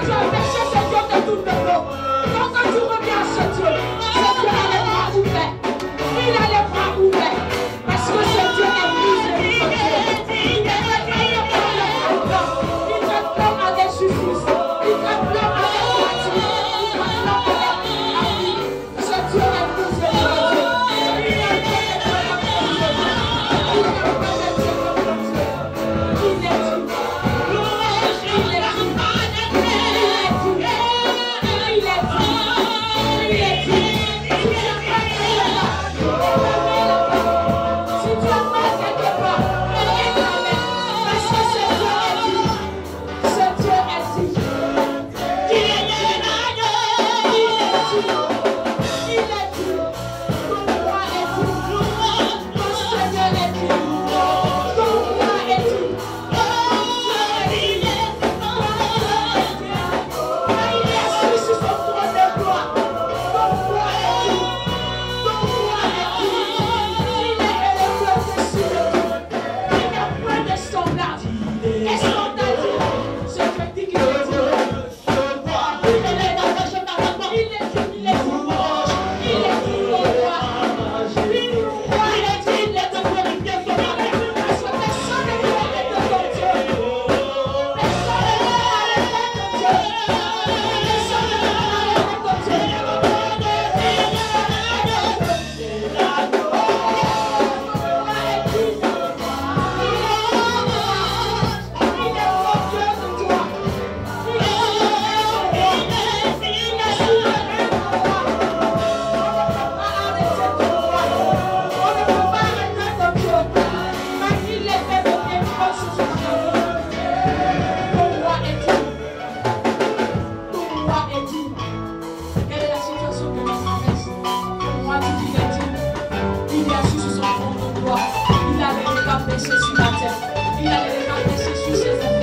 tu as péché, ce Dieu te tourne le dos. Donc quand tu reviens à ce Dieu a les bras ouverts. Il a les bras ouverts. Parce que ce Dieu est miséricordieux. Il ne te pleure pas le pardon. Il te pleure avec justice. Il te pleure avec grâce. Il te pleure avec avis. Ce Dieu est miséricordieux. Il est Dieu de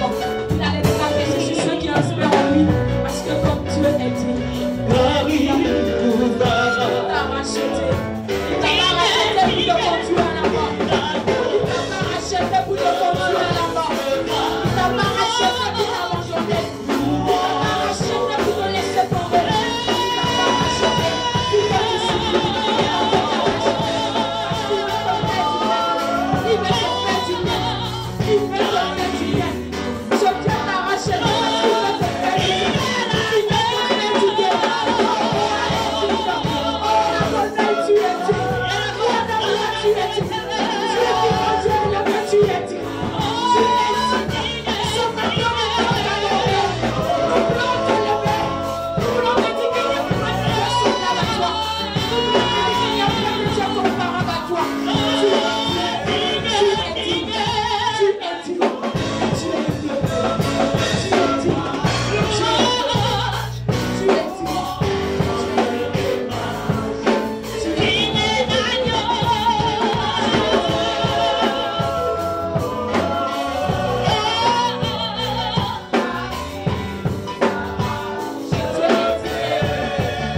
ton Dieu. Il est Dieu de ton Dieu.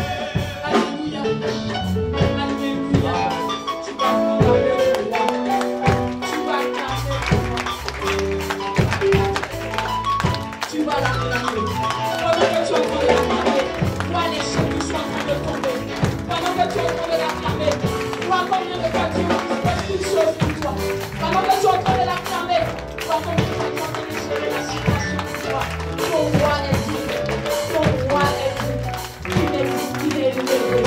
Il est Dieu.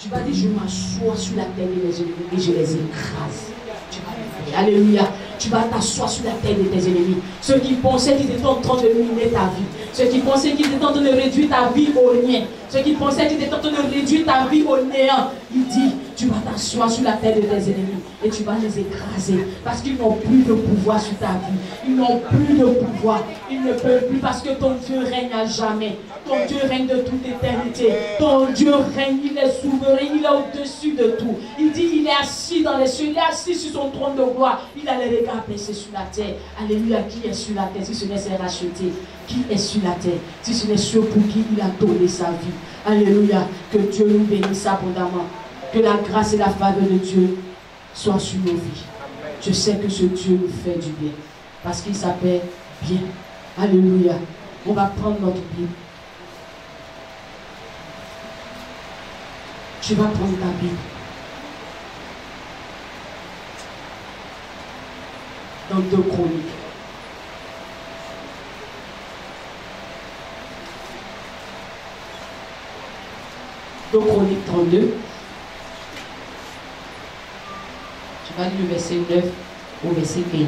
Tu vas dire, je m'assois sur la tête de mes ennemis et je les écrase. Tu vas le faire. Alléluia. Tu vas t'asseoir sur la tête de tes ennemis. Ceux qui pensaient qu'ils étaient en train de miner ta vie. Ceux qui pensaient qu'ils étaient en train de réduire ta vie au néant. Ceux qui pensaient qu'ils étaient en train de réduire ta vie au néant. Il dit, tu vas t'asseoir sur la tête de tes ennemis et tu vas les écraser parce qu'ils n'ont plus de pouvoir sur ta vie. Ils n'ont plus de pouvoir. Ils ne peuvent plus parce que ton Dieu règne à jamais. Ton Dieu règne de toute éternité. Ton Dieu règne, il est souverain, il est au-dessus de tout. Il dit, il est assis dans les cieux, il est assis sur son trône de gloire. Il a les regards placés sur la terre. Alléluia, qui est sur la terre si ce n'est ses rachetés? Qui est sur la terre si ce n'est ceux pour qui il a donné sa vie? Alléluia, que Dieu nous bénisse abondamment. Que la grâce et la faveur de Dieu soient sur nos vies. Je sais que ce Dieu nous fait du bien parce qu'il s'appelle bien. Alléluia. On va prendre notre Bible. Tu vas prendre ta Bible. Dans 2 Chroniques. Donc Chroniques 32. Tu vas lire le verset 9 au verset 15.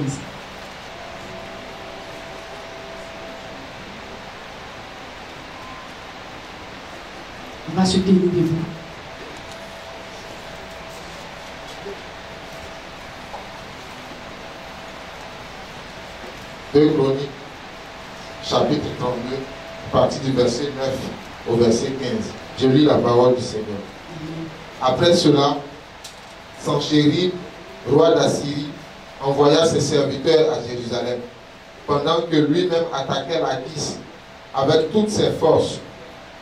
On va se tenir debout. Deux Chroniques, chapitre 32, à partir du verset 9 au verset 15. Je lis la parole du Seigneur. Après cela, Sanchérib, roi d'Assyrie, envoya ses serviteurs à Jérusalem, pendant que lui-même attaquait Lachish avec toutes ses forces.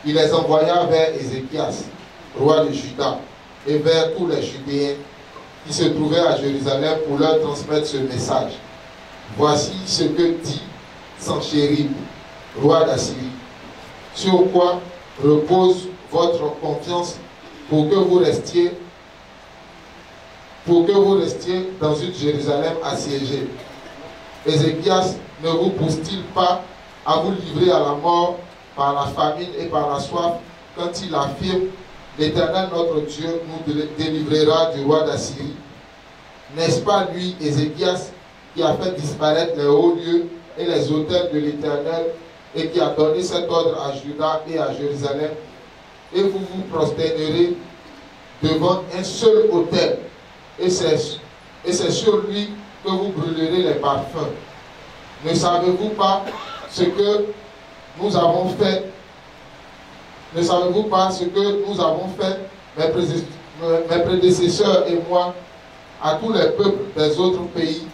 Il les envoya vers Ézéchias, roi de Juda, et vers tous les Judéens qui se trouvaient à Jérusalem pour leur transmettre ce message. Voici ce que dit Sanchérib, roi d'Assyrie. Sur quoi repose votre confiance pour que vous restiez dans une Jérusalem assiégée? Ézéchias ne vous pousse-t-il pas à vous livrer à la mort par la famine et par la soif quand il affirme: l'Éternel notre Dieu nous délivrera du roi d'Assyrie? N'est-ce pas lui, Ézéchias, qui a fait disparaître les hauts lieux et les autels de l'Éternel et qui a donné cet ordre à Juda et à Jérusalem? Et vous vous prosternerez devant un seul autel, et c'est sur lui que vous brûlerez les parfums. Ne savez-vous pas ce que nous avons fait? Ne savez-vous pas ce que nous avons fait, mes prédécesseurs et moi, à tous les peuples des autres pays?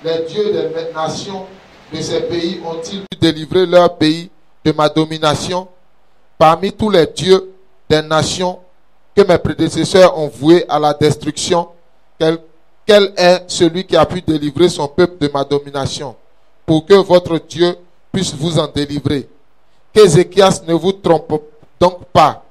Les dieux des nations de ces pays ont-ils pu délivrer leur pays de ma domination? Parmi tous les dieux des nations que mes prédécesseurs ont voués à la destruction, quel est celui qui a pu délivrer son peuple de ma domination, pour que votre Dieu puisse vous en délivrer? Qu'Ézéchias ne vous trompe donc pas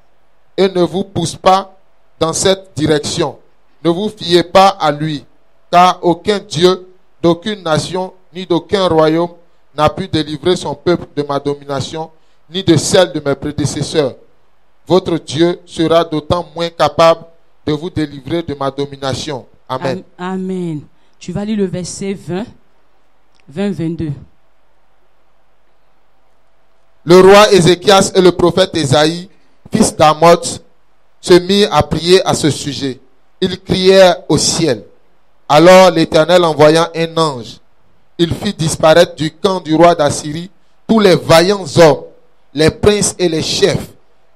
et ne vous pousse pas dans cette direction. Ne vous fiez pas à lui, car aucun Dieu d'aucune nation ni d'aucun royaume n'a pu délivrer son peuple de ma domination, ni de celle de mes prédécesseurs. Votre Dieu sera d'autant moins capable de vous délivrer de ma domination. Amen. Amen. Tu vas lire le verset 20-22. Le roi Ézéchias et le prophète Ésaïe, fils d'Amoz, se mirent à prier à ce sujet. Ils crièrent au ciel. Alors l'Éternel envoya un ange. Il fit disparaître du camp du roi d'Assyrie tous les vaillants hommes, les princes et les chefs.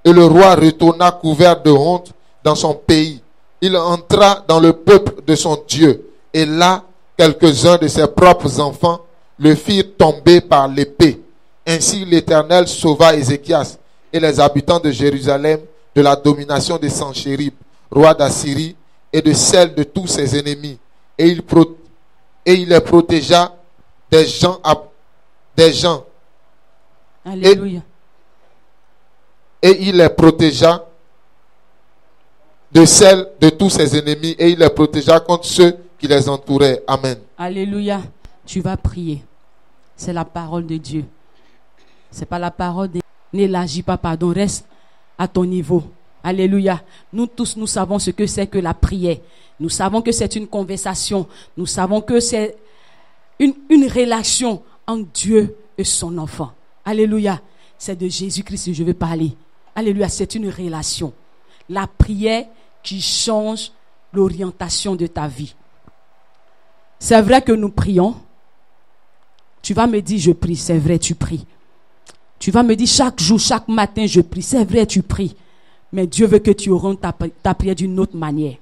Et le roi retourna couvert de honte dans son pays. Il entra dans le peuple de son Dieu. Et là, quelques-uns de ses propres enfants le firent tomber par l'épée. Ainsi l'Éternel sauva Ézéchias et les habitants de Jérusalem de la domination de Sanchérib, roi d'Assyrie, et de celle de tous ses ennemis. Et il les protégea des gens. Alléluia. Et il les protégea de celle de tous ses ennemis, et il les protégea contre ceux qui les entouraient. Amen. Alléluia. Tu vas prier. C'est la parole de Dieu. C'est pas la parole de... N'élargis pas, pardon. Reste à ton niveau. Alléluia. Nous tous, nous savons ce que c'est que la prière. Nous savons que c'est une conversation. Nous savons que c'est une relation entre Dieu et son enfant. Alléluia. C'est de Jésus-Christ que je veux parler. Alléluia. C'est une relation. La prière qui change l'orientation de ta vie. C'est vrai que nous prions. Tu vas me dire, je prie. C'est vrai, tu pries. Tu vas me dire, chaque jour, chaque matin, je prie. C'est vrai, tu pries. Mais Dieu veut que tu orientes ta prière d'une autre manière.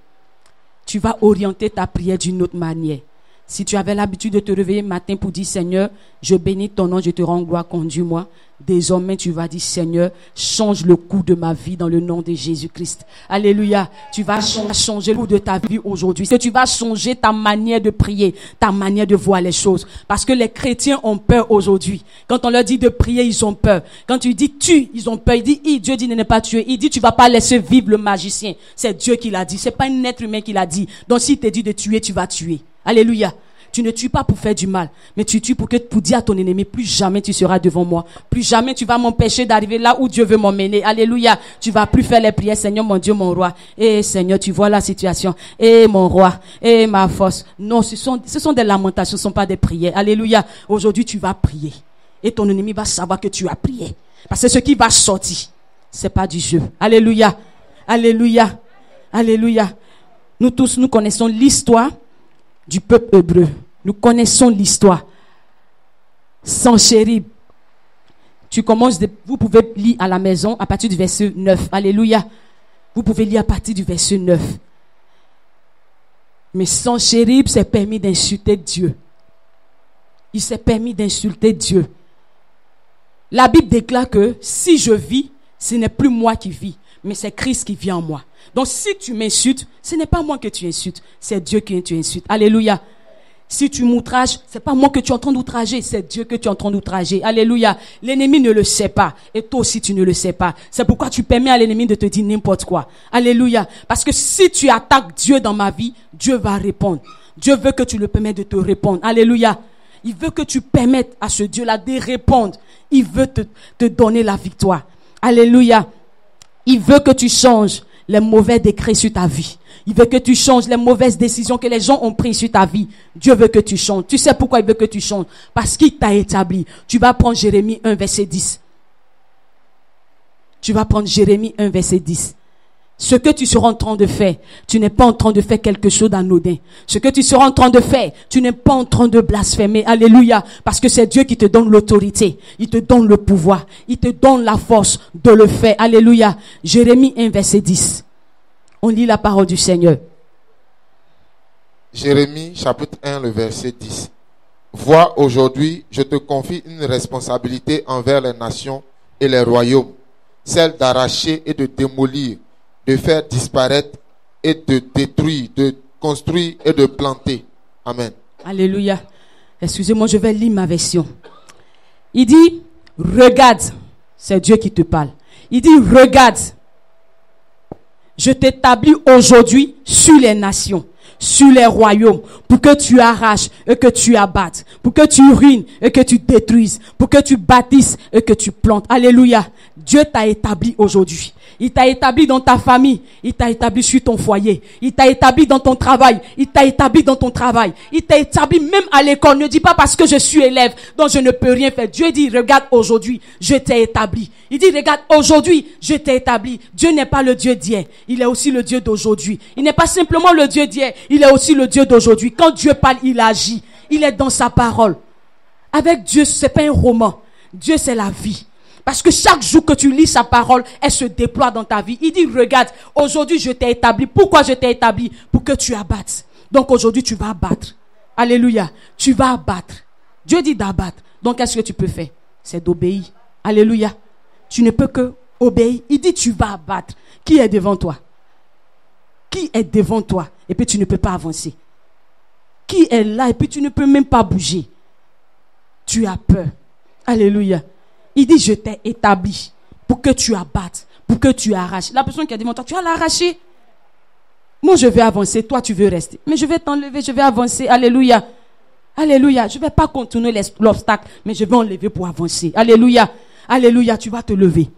Tu vas orienter ta prière d'une autre manière. Si tu avais l'habitude de te réveiller le matin pour dire, Seigneur, je bénis ton nom, je te rends gloire, conduis-moi. Désormais, tu vas dire, Seigneur, change le cours de ma vie dans le nom de Jésus-Christ. Alléluia. Tu vas changer le cours de ta vie aujourd'hui. Que tu vas changer ta manière de prier, ta manière de voir les choses. Parce que les chrétiens ont peur aujourd'hui. Quand on leur dit de prier, ils ont peur. Quand tu dis tue, ils ont peur. Dieu dit ne pas tuer. Il dit tu vas pas laisser vivre le magicien. C'est Dieu qui l'a dit. C'est pas un être humain qui l'a dit. Donc s'il te dit de tuer, tu vas tuer. Alléluia. Tu ne tues pas pour faire du mal, mais tu tues pour dire à ton ennemi, plus jamais tu seras devant moi. Plus jamais tu vas m'empêcher d'arriver là où Dieu veut m'emmener. Alléluia. Tu vas plus faire les prières, Seigneur mon Dieu, mon roi. Seigneur, tu vois la situation. Mon roi. Ma force. Non, ce sont des lamentations, ce ne sont pas des prières. Alléluia. Aujourd'hui, tu vas prier. Et ton ennemi va savoir que tu as prié. Parce que ce qui va sortir, c'est pas du jeu. Alléluia. Alléluia. Alléluia. Nous tous, nous connaissons l'histoire du peuple hébreu. Nous connaissons l'histoire. Senchérib. Vous pouvez lire à la maison à partir du verset 9. Alléluia. Vous pouvez lire à partir du verset 9. Mais Senchérib s'est permis d'insulter Dieu. Il s'est permis d'insulter Dieu. La Bible déclare que si je vis, ce n'est plus moi qui vis, mais c'est Christ qui vit en moi. Donc si tu m'insultes, ce n'est pas moi que tu insultes, c'est Dieu que tu insultes. Alléluia. Si tu m'outrages, c'est pas moi que tu es en train d'outrager, c'est Dieu que tu es en train d'outrager. Alléluia. L'ennemi ne le sait pas. Et toi aussi, tu ne le sais pas. C'est pourquoi tu permets à l'ennemi de te dire n'importe quoi. Alléluia. Parce que si tu attaques Dieu dans ma vie, Dieu va répondre. Dieu veut que tu le permettes de te répondre. Alléluia. Il veut que tu permettes à ce Dieu-là de répondre. Il veut te donner la victoire. Alléluia. Il veut que tu changes les mauvais décrets sur ta vie. Il veut que tu changes les mauvaises décisions que les gens ont prises sur ta vie. Dieu veut que tu changes. Tu sais pourquoi il veut que tu changes? Parce qu'il t'a établi. Tu vas prendre Jérémie 1, verset 10. Tu vas prendre Jérémie 1, verset 10. Ce que tu seras en train de faire, tu n'es pas en train de faire quelque chose d'anodin. Ce que tu seras en train de faire, tu n'es pas en train de blasphémer. Alléluia. Parce que c'est Dieu qui te donne l'autorité. Il te donne le pouvoir. Il te donne la force de le faire. Alléluia. Jérémie 1, verset 10. On lit la parole du Seigneur. Jérémie, chapitre 1, le verset 10. Vois, aujourd'hui, je te confie une responsabilité envers les nations et les royaumes, celle d'arracher et de démolir, de faire disparaître et de détruire, de construire et de planter. Amen. Alléluia. Excusez-moi, je vais lire ma version. Il dit, regarde, c'est Dieu qui te parle. Il dit, regarde, je t'établis aujourd'hui sur les nations, sur les royaumes, pour que tu arraches et que tu abattes, pour que tu ruines et que tu détruises, pour que tu bâtisses et que tu plantes. Alléluia. Dieu t'a établi aujourd'hui. Il t'a établi dans ta famille. Il t'a établi sur ton foyer. Il t'a établi dans ton travail. Il t'a établi dans ton travail. Il t'a établi même à l'école. Ne dis pas parce que je suis élève, donc je ne peux rien faire. Dieu dit, regarde aujourd'hui, je t'ai établi. Il dit, regarde aujourd'hui, je t'ai établi. Dieu n'est pas le Dieu d'hier. Il est aussi le Dieu d'aujourd'hui. Il n'est pas simplement le Dieu d'hier. Il est aussi le Dieu d'aujourd'hui. Quand Dieu parle, il agit. Il est dans sa parole. Avec Dieu, c'est pas un roman. Dieu, c'est la vie. Parce que chaque jour que tu lis sa parole, elle se déploie dans ta vie. Il dit, regarde, aujourd'hui je t'ai établi. Pourquoi je t'ai établi? Pour que tu abattes. Donc aujourd'hui tu vas abattre. Alléluia. Tu vas abattre. Dieu dit d'abattre. Donc qu'est-ce que tu peux faire? C'est d'obéir. Alléluia. Tu ne peux que obéir. Il dit, tu vas abattre. Qui est devant toi? Qui est devant toi? Et puis tu ne peux pas avancer. Qui est là? Et puis tu ne peux même pas bouger. Tu as peur. Alléluia. Il dit, je t'ai établi pour que tu abattes, pour que tu arraches. La personne qui a dit, toi, tu vas l'arracher. Moi, je vais avancer, toi, tu veux rester. Mais je vais t'enlever, je vais avancer. Alléluia. Alléluia. Je ne vais pas contourner l'obstacle, mais je vais enlever pour avancer. Alléluia. Alléluia. Tu vas te lever.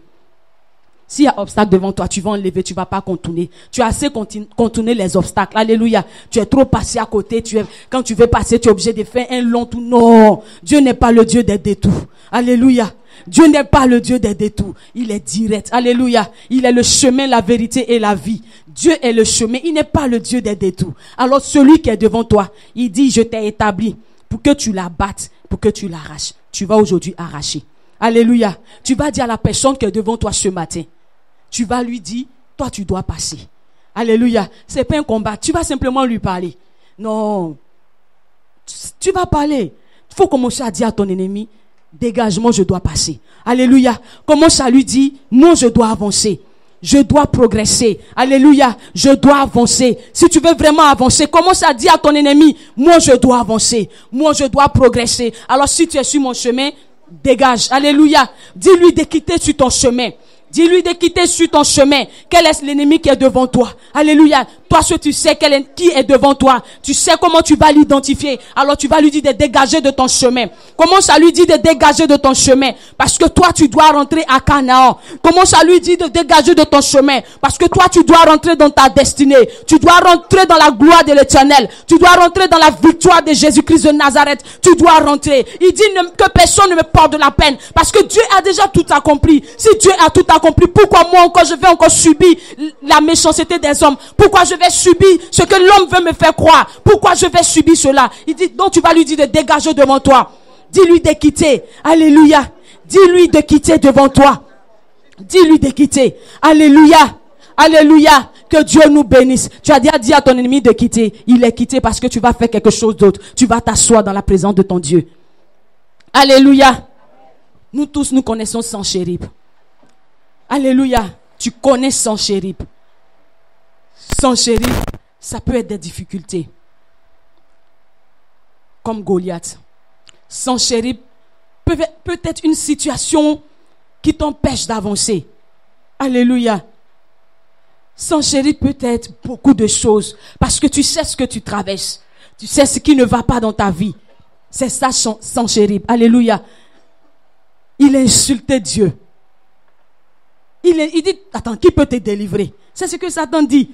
S'il y a obstacle devant toi, tu vas enlever, tu ne vas pas contourner. Tu as assez contourner les obstacles. Alléluia. Tu es trop passé à côté. Quand tu veux passer, tu es obligé de faire un long tour. Non. Dieu n'est pas le Dieu des détours. Alléluia. Dieu n'est pas le Dieu des détours. Il est direct. Alléluia. Il est le chemin, la vérité et la vie. Dieu est le chemin. Il n'est pas le Dieu des détours. Alors celui qui est devant toi, il dit, je t'ai établi pour que tu la battes, pour que tu l'arraches. Tu vas aujourd'hui arracher. Alléluia. Tu vas dire à la personne qui est devant toi ce matin, tu vas lui dire, toi tu dois passer. Alléluia. C'est pas un combat. Tu vas simplement lui parler. Non. Tu vas parler. Il faut commencer à dire à ton ennemi, dégage, moi je dois passer. Alléluia. Commence à lui dire, moi je dois avancer. Je dois progresser. Alléluia. Je dois avancer. Si tu veux vraiment avancer, commence à dire à ton ennemi, moi je dois avancer. Moi je dois progresser. Alors si tu es sur mon chemin, dégage. Alléluia. Dis-lui de quitter sur ton chemin. Dis-lui de quitter sur ton chemin. Quel est l'ennemi qui est devant toi? Alléluia. Toi, tu sais qui est devant toi. Tu sais comment tu vas l'identifier. Alors tu vas lui dire de dégager de ton chemin. Commence à lui dire de dégager de ton chemin. Parce que toi, tu dois rentrer à Canaan. Commence à lui dire de dégager de ton chemin. Parce que toi, tu dois rentrer dans ta destinée. Tu dois rentrer dans la gloire de l'Éternel. Tu dois rentrer dans la victoire de Jésus-Christ de Nazareth. Tu dois rentrer. Il dit que personne ne me porte de la peine. Parce que Dieu a déjà tout accompli. Si Dieu a tout accompli, pourquoi moi encore je vais encore subir la méchanceté des hommes? Pourquoi je vais subir ce que l'homme veut me faire croire? Pourquoi je vais subir cela? Il dit, donc tu vas lui dire de dégager devant toi. Dis-lui de quitter. Alléluia. Dis-lui de quitter devant toi. Dis-lui de quitter. Alléluia. Alléluia. Que Dieu nous bénisse. Tu as déjà dit à ton ennemi de quitter. Il est quitté parce que tu vas faire quelque chose d'autre. Tu vas t'asseoir dans la présence de ton Dieu. Alléluia. Nous tous, nous connaissons Sanchérib. Alléluia. Tu connais Sanchérib. Sanchérib, ça peut être des difficultés. Comme Goliath. Sanchérib peut être une situation qui t'empêche d'avancer. Alléluia. Sanchérib peut être beaucoup de choses. Parce que tu sais ce que tu traverses. Tu sais ce qui ne va pas dans ta vie. C'est ça Sanchérib. Alléluia. Il a insulté Dieu. Il dit, attends, qui peut te délivrer? C'est ce que Satan dit.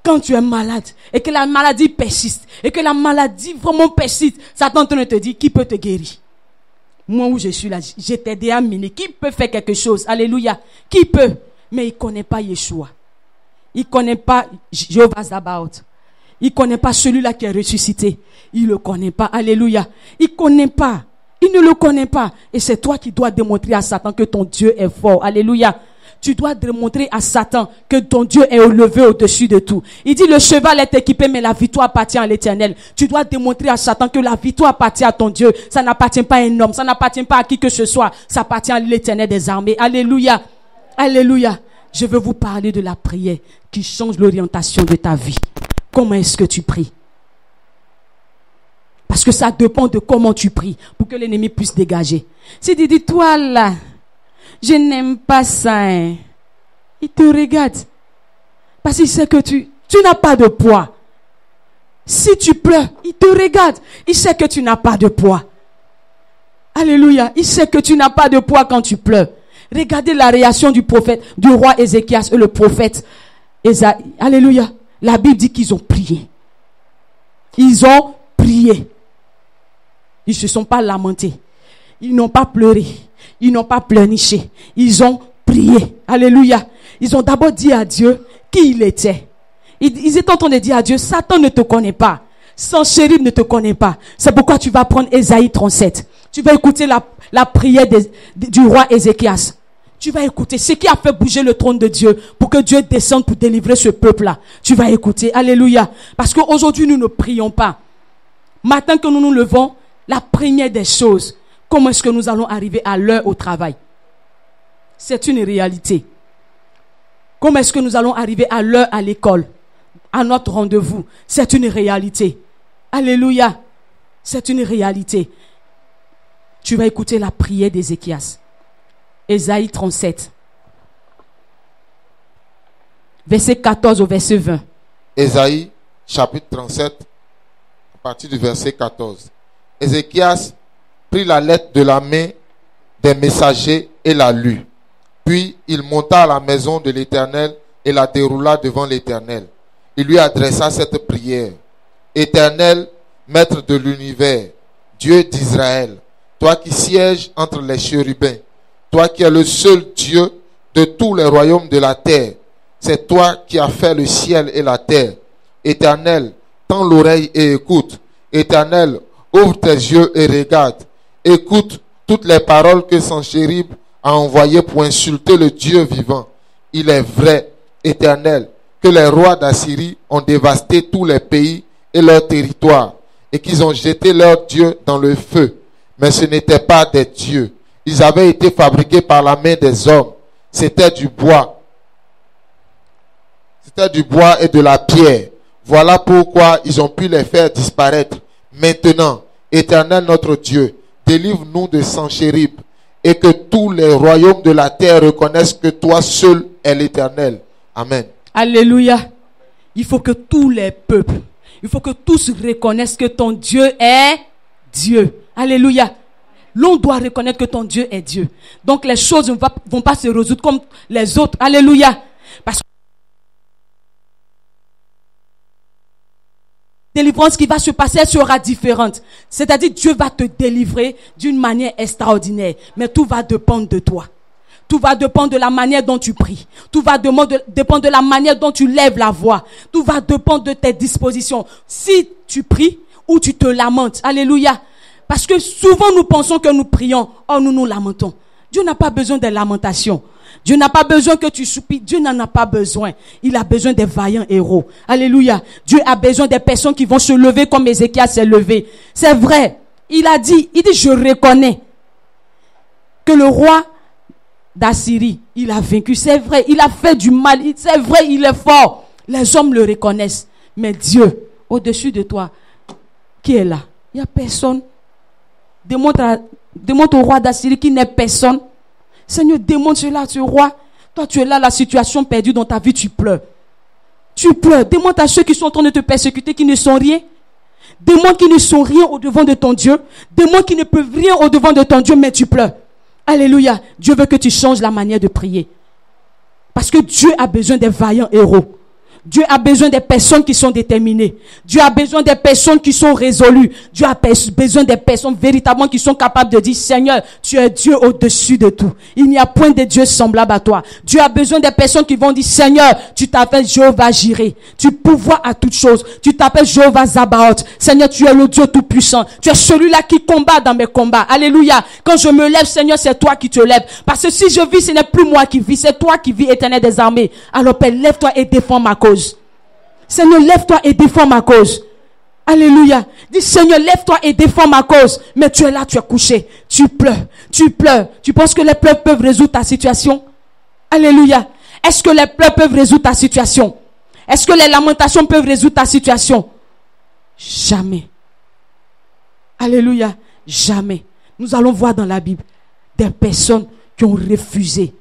Quand tu es malade et que la maladie persiste, et que la maladie vraiment persiste, Satan te dit, qui peut te guérir? Moi où je suis là, je t'ai aidé à miner. Qui peut faire quelque chose? Alléluia. Qui peut? Mais il ne connaît pas Yeshua. Il ne connaît pas Jéhovah Sabaoth. Il ne connaît pas celui-là qui est ressuscité. Il ne le connaît pas. Alléluia. Il ne connaît pas. Il ne le connaît pas. Et c'est toi qui dois démontrer à Satan que ton Dieu est fort. Alléluia. Tu dois démontrer à Satan que ton Dieu est élevé au-dessus de tout. Il dit le cheval est équipé mais la victoire appartient à l'Éternel. Tu dois démontrer à Satan que la victoire appartient à ton Dieu. Ça n'appartient pas à un homme, ça n'appartient pas à qui que ce soit. Ça appartient à l'Éternel des armées. Alléluia. Alléluia. Je veux vous parler de la prière qui change l'orientation de ta vie. Comment est-ce que tu pries? Parce que ça dépend de comment tu pries pour que l'ennemi puisse dégager. Si tu dis toi là, je n'aime pas ça. Hein. Il te regarde. Parce qu'il sait que tu n'as pas de poids. Si tu pleures, il te regarde. Il sait que tu n'as pas de poids. Alléluia. Il sait que tu n'as pas de poids quand tu pleures. Regardez la réaction du prophète, du roi Ézéchias et le prophète Ésaïe. Alléluia. La Bible dit qu'ils ont prié. Ils ont prié. Ils ne se sont pas lamentés. Ils n'ont pas pleuré. Ils n'ont pas pleurniché. Ils ont prié. Alléluia. Ils ont d'abord dit à Dieu qui il était. Ils étaient en train de dire à Dieu, Satan ne te connaît pas. Sanchérib ne te connaît pas. C'est pourquoi tu vas prendre Ésaïe 37. Tu vas écouter la prière du roi Ézéchias. Tu vas écouter ce qui a fait bouger le trône de Dieu pour que Dieu descende pour délivrer ce peuple-là. Tu vas écouter. Alléluia. Parce qu'aujourd'hui, nous ne prions pas. Matin que nous nous levons, la première des choses, comment est-ce que nous allons arriver à l'heure au travail? C'est une réalité. Comment est-ce que nous allons arriver à l'heure à l'école? À notre rendez-vous? C'est une réalité. Alléluia. C'est une réalité. Tu vas écouter la prière d'Ézéchias. Ésaïe 37. Verset 14 au verset 20. Ésaïe, chapitre 37, à partir du verset 14. Ézéchias prit la lettre de la main des messagers et la lut. Puis il monta à la maison de l'Éternel et la déroula devant l'Éternel. Il lui adressa cette prière. Éternel, Maître de l'univers, Dieu d'Israël, toi qui sièges entre les chérubins, toi qui es le seul Dieu de tous les royaumes de la terre, c'est toi qui as fait le ciel et la terre. Éternel, tends l'oreille et écoute. Éternel, ouvre tes yeux et regarde. Écoute toutes les paroles que Sanchérib a envoyées pour insulter le Dieu vivant. Il est vrai, Éternel, que les rois d'Assyrie ont dévasté tous les pays et leurs territoires, et qu'ils ont jeté leurs dieux dans le feu. Mais ce n'étaient pas des dieux. Ils avaient été fabriqués par la main des hommes. C'était du bois. C'était du bois et de la pierre. Voilà pourquoi ils ont pu les faire disparaître. Maintenant, Éternel notre Dieu, délivre-nous de Sanchérib, et que tous les royaumes de la terre reconnaissent que toi seul es l'Éternel. Amen. Alléluia. Il faut que tous les peuples, il faut que tous reconnaissent que ton Dieu est Dieu. Alléluia. L'on doit reconnaître que ton Dieu est Dieu. Donc les choses ne vont pas se résoudre comme les autres. Alléluia. Parce que la délivrance qui va se passer sera différente. C'est-à-dire Dieu va te délivrer d'une manière extraordinaire. Mais tout va dépendre de toi. Tout va dépendre de la manière dont tu pries. Tout va dépendre de la manière dont tu lèves la voix. Tout va dépendre de tes dispositions. Si tu pries ou tu te lamentes. Alléluia. Parce que souvent nous pensons que nous prions. Oh, nous nous lamentons. Dieu n'a pas besoin de lamentations. Dieu n'a pas besoin que tu soupires. Dieu n'en a pas besoin. Il a besoin des vaillants héros. Alléluia. Dieu a besoin des personnes qui vont se lever comme Ézéchias s'est levé. C'est vrai. Il dit, je reconnais que le roi d'Assyrie, il a vaincu. C'est vrai, il a fait du mal. C'est vrai, il est fort. Les hommes le reconnaissent. Mais Dieu, au-dessus de toi, qui est là? Il n'y a personne. Démontre au roi d'Assyrie qu'il n'est personne. Seigneur, démontre cela à ce roi. Toi, tu es là, la situation perdue dans ta vie, tu pleures. Tu pleures. Démontre à ceux qui sont en train de te persécuter qu'ils ne sont rien. Démontre qu'ils ne sont rien au-devant de ton Dieu. Démontre qu'ils ne peuvent rien au-devant de ton Dieu, mais tu pleures. Alléluia. Dieu veut que tu changes la manière de prier. Parce que Dieu a besoin des vaillants héros. Dieu a besoin des personnes qui sont déterminées. Dieu a besoin des personnes qui sont résolues. Dieu a besoin des personnes véritablement qui sont capables de dire, Seigneur, tu es Dieu au-dessus de tout. Il n'y a point de Dieu semblable à toi. Dieu a besoin des personnes qui vont dire, Seigneur, tu t'appelles Jéhovah Jireh. Tu pourvois à toutes choses. Tu t'appelles Jéhovah Zabaoth. Seigneur, tu es le Dieu tout-puissant. Tu es celui-là qui combat dans mes combats. Alléluia. Quand je me lève, Seigneur, c'est toi qui te lèves. Parce que si je vis, ce n'est plus moi qui vis. C'est toi qui vis, Éternel des armées. Alors, Père, lève-toi et défends ma cause. Seigneur, lève-toi et défends ma cause. Alléluia. Dis, Seigneur, lève-toi et défends ma cause. Mais tu es là, tu es couché. Tu pleures. Tu pleures. Tu penses que les pleurs peuvent résoudre ta situation? Alléluia. Est-ce que les pleurs peuvent résoudre ta situation? Est-ce que les lamentations peuvent résoudre ta situation? Jamais. Alléluia. Jamais. Nous allons voir dans la Bible des personnes qui ont refusé.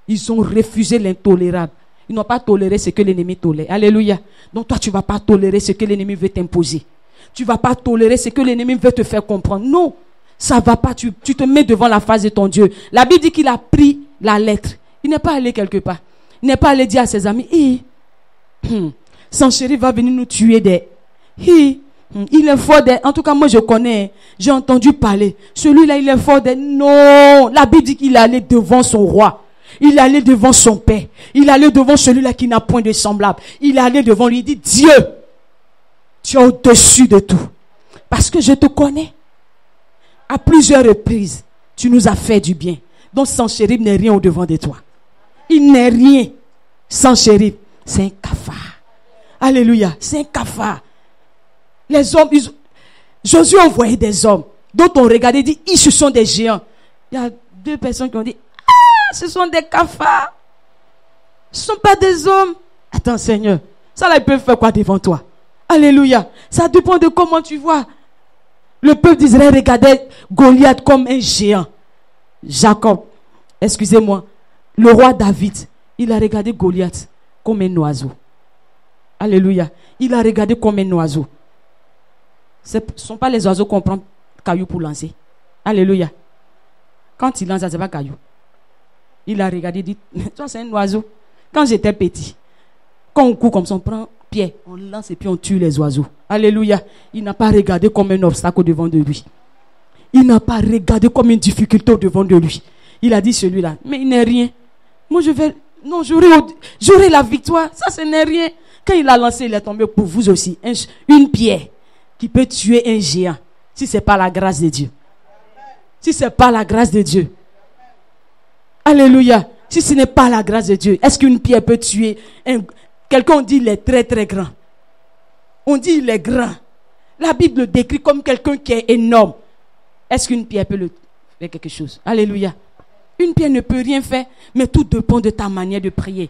Ils ont refusé l'intolérable. Ils n'ont pas toléré ce que l'ennemi tolère. Alléluia. Donc toi, tu ne vas pas tolérer ce que l'ennemi veut t'imposer. Tu ne vas pas tolérer ce que l'ennemi veut te faire comprendre. Non, ça ne va pas. Tu te mets devant la face de ton Dieu. La Bible dit qu'il a pris la lettre. Il n'est pas allé quelque part. Il n'est pas allé dire à ses amis, Sanchérib va venir nous tuer des... Il est fort des... En tout cas, moi je connais. J'ai entendu parler. Celui-là, il est fort des... Non. La Bible dit qu'il est allé devant son roi. Il est allé devant son père. Il est allé devant celui-là qui n'a point de semblable. Il est allé devant lui. Il dit, Dieu, tu es au-dessus de tout. Parce que je te connais. À plusieurs reprises, tu nous as fait du bien. Donc Sanchérib n'est rien au-devant de toi. Il n'est rien. Sanchérib, c'est un cafard. Alléluia, c'est un cafard. Les hommes, Josué envoyait des hommes dont on regardait et dit, ce sont des géants. Il y a 2 personnes qui ont dit, ce sont des cafards. Ce ne sont pas des hommes. Attends, Seigneur. Ça là, ils peuvent faire quoi devant toi? Alléluia. Ça dépend de comment tu vois. Le peuple d'Israël regardait Goliath comme un géant. Jacob, excusez-moi, le roi David, il a regardé Goliath comme un oiseau. Alléluia. Il a regardé comme un oiseau. Ce ne sont pas les oiseaux qu'on prend caillou pour lancer. Alléluia. Quand il lance, ça ne c'est pas caillou. Il a regardé, il dit, toi c'est un oiseau. Quand j'étais petit, quand on court comme ça, on prend pied, on lance et puis on tue les oiseaux. Alléluia. Il n'a pas regardé comme un obstacle au-devant de lui. Il n'a pas regardé comme une difficulté au-devant de lui. Il a dit celui-là, mais il n'est rien. Moi j'aurai la victoire. Ça, ce n'est rien. Quand il a lancé, il est tombé pour vous aussi. Une pierre qui peut tuer un géant. Si ce n'est pas la grâce de Dieu. Si ce n'est pas la grâce de Dieu. Alléluia. Si ce n'est pas la grâce de Dieu, est-ce qu'une pierre peut tuer quelqu'un? On dit il est très très grand. On dit il est grand. La Bible le décrit comme quelqu'un qui est énorme. Est-ce qu'une pierre peut le faire quelque chose? Alléluia. Une pierre ne peut rien faire, mais tout dépend de ta manière de prier.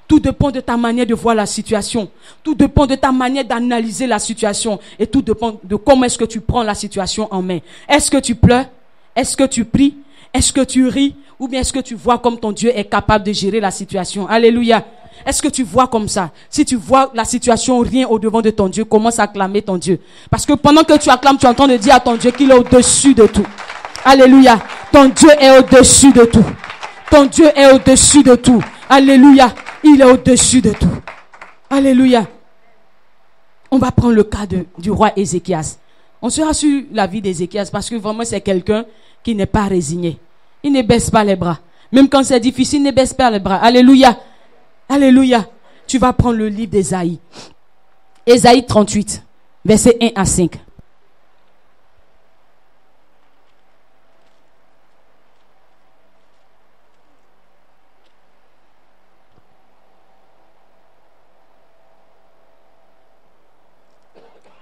Tout dépend de ta manière de voir la situation. Tout dépend de ta manière d'analyser la situation. Et tout dépend de comment est-ce que tu prends la situation en main. Est-ce que tu pleures? Est-ce que tu pries? Est-ce que tu ris? Ou bien est-ce que tu vois comme ton Dieu est capable de gérer la situation? Alléluia. Est-ce que tu vois comme ça? Si tu vois la situation rien au-devant de ton Dieu, commence à acclamer ton Dieu. Parce que pendant que tu acclames, tu es en train de dire à ton Dieu qu'il est au-dessus de tout. Alléluia. Ton Dieu est au-dessus de tout. Ton Dieu est au-dessus de tout. Alléluia. Il est au-dessus de tout. Alléluia. On va prendre le cas du roi Ézéchias. On sera sur la vie d'Ézéchias parce que vraiment c'est quelqu'un qui n'est pas résigné. Il ne baisse pas les bras. Même quand c'est difficile, il ne baisse pas les bras. Alléluia. Alléluia. Tu vas prendre le livre d'Ésaïe. Ésaïe 38, versets 1 à 5.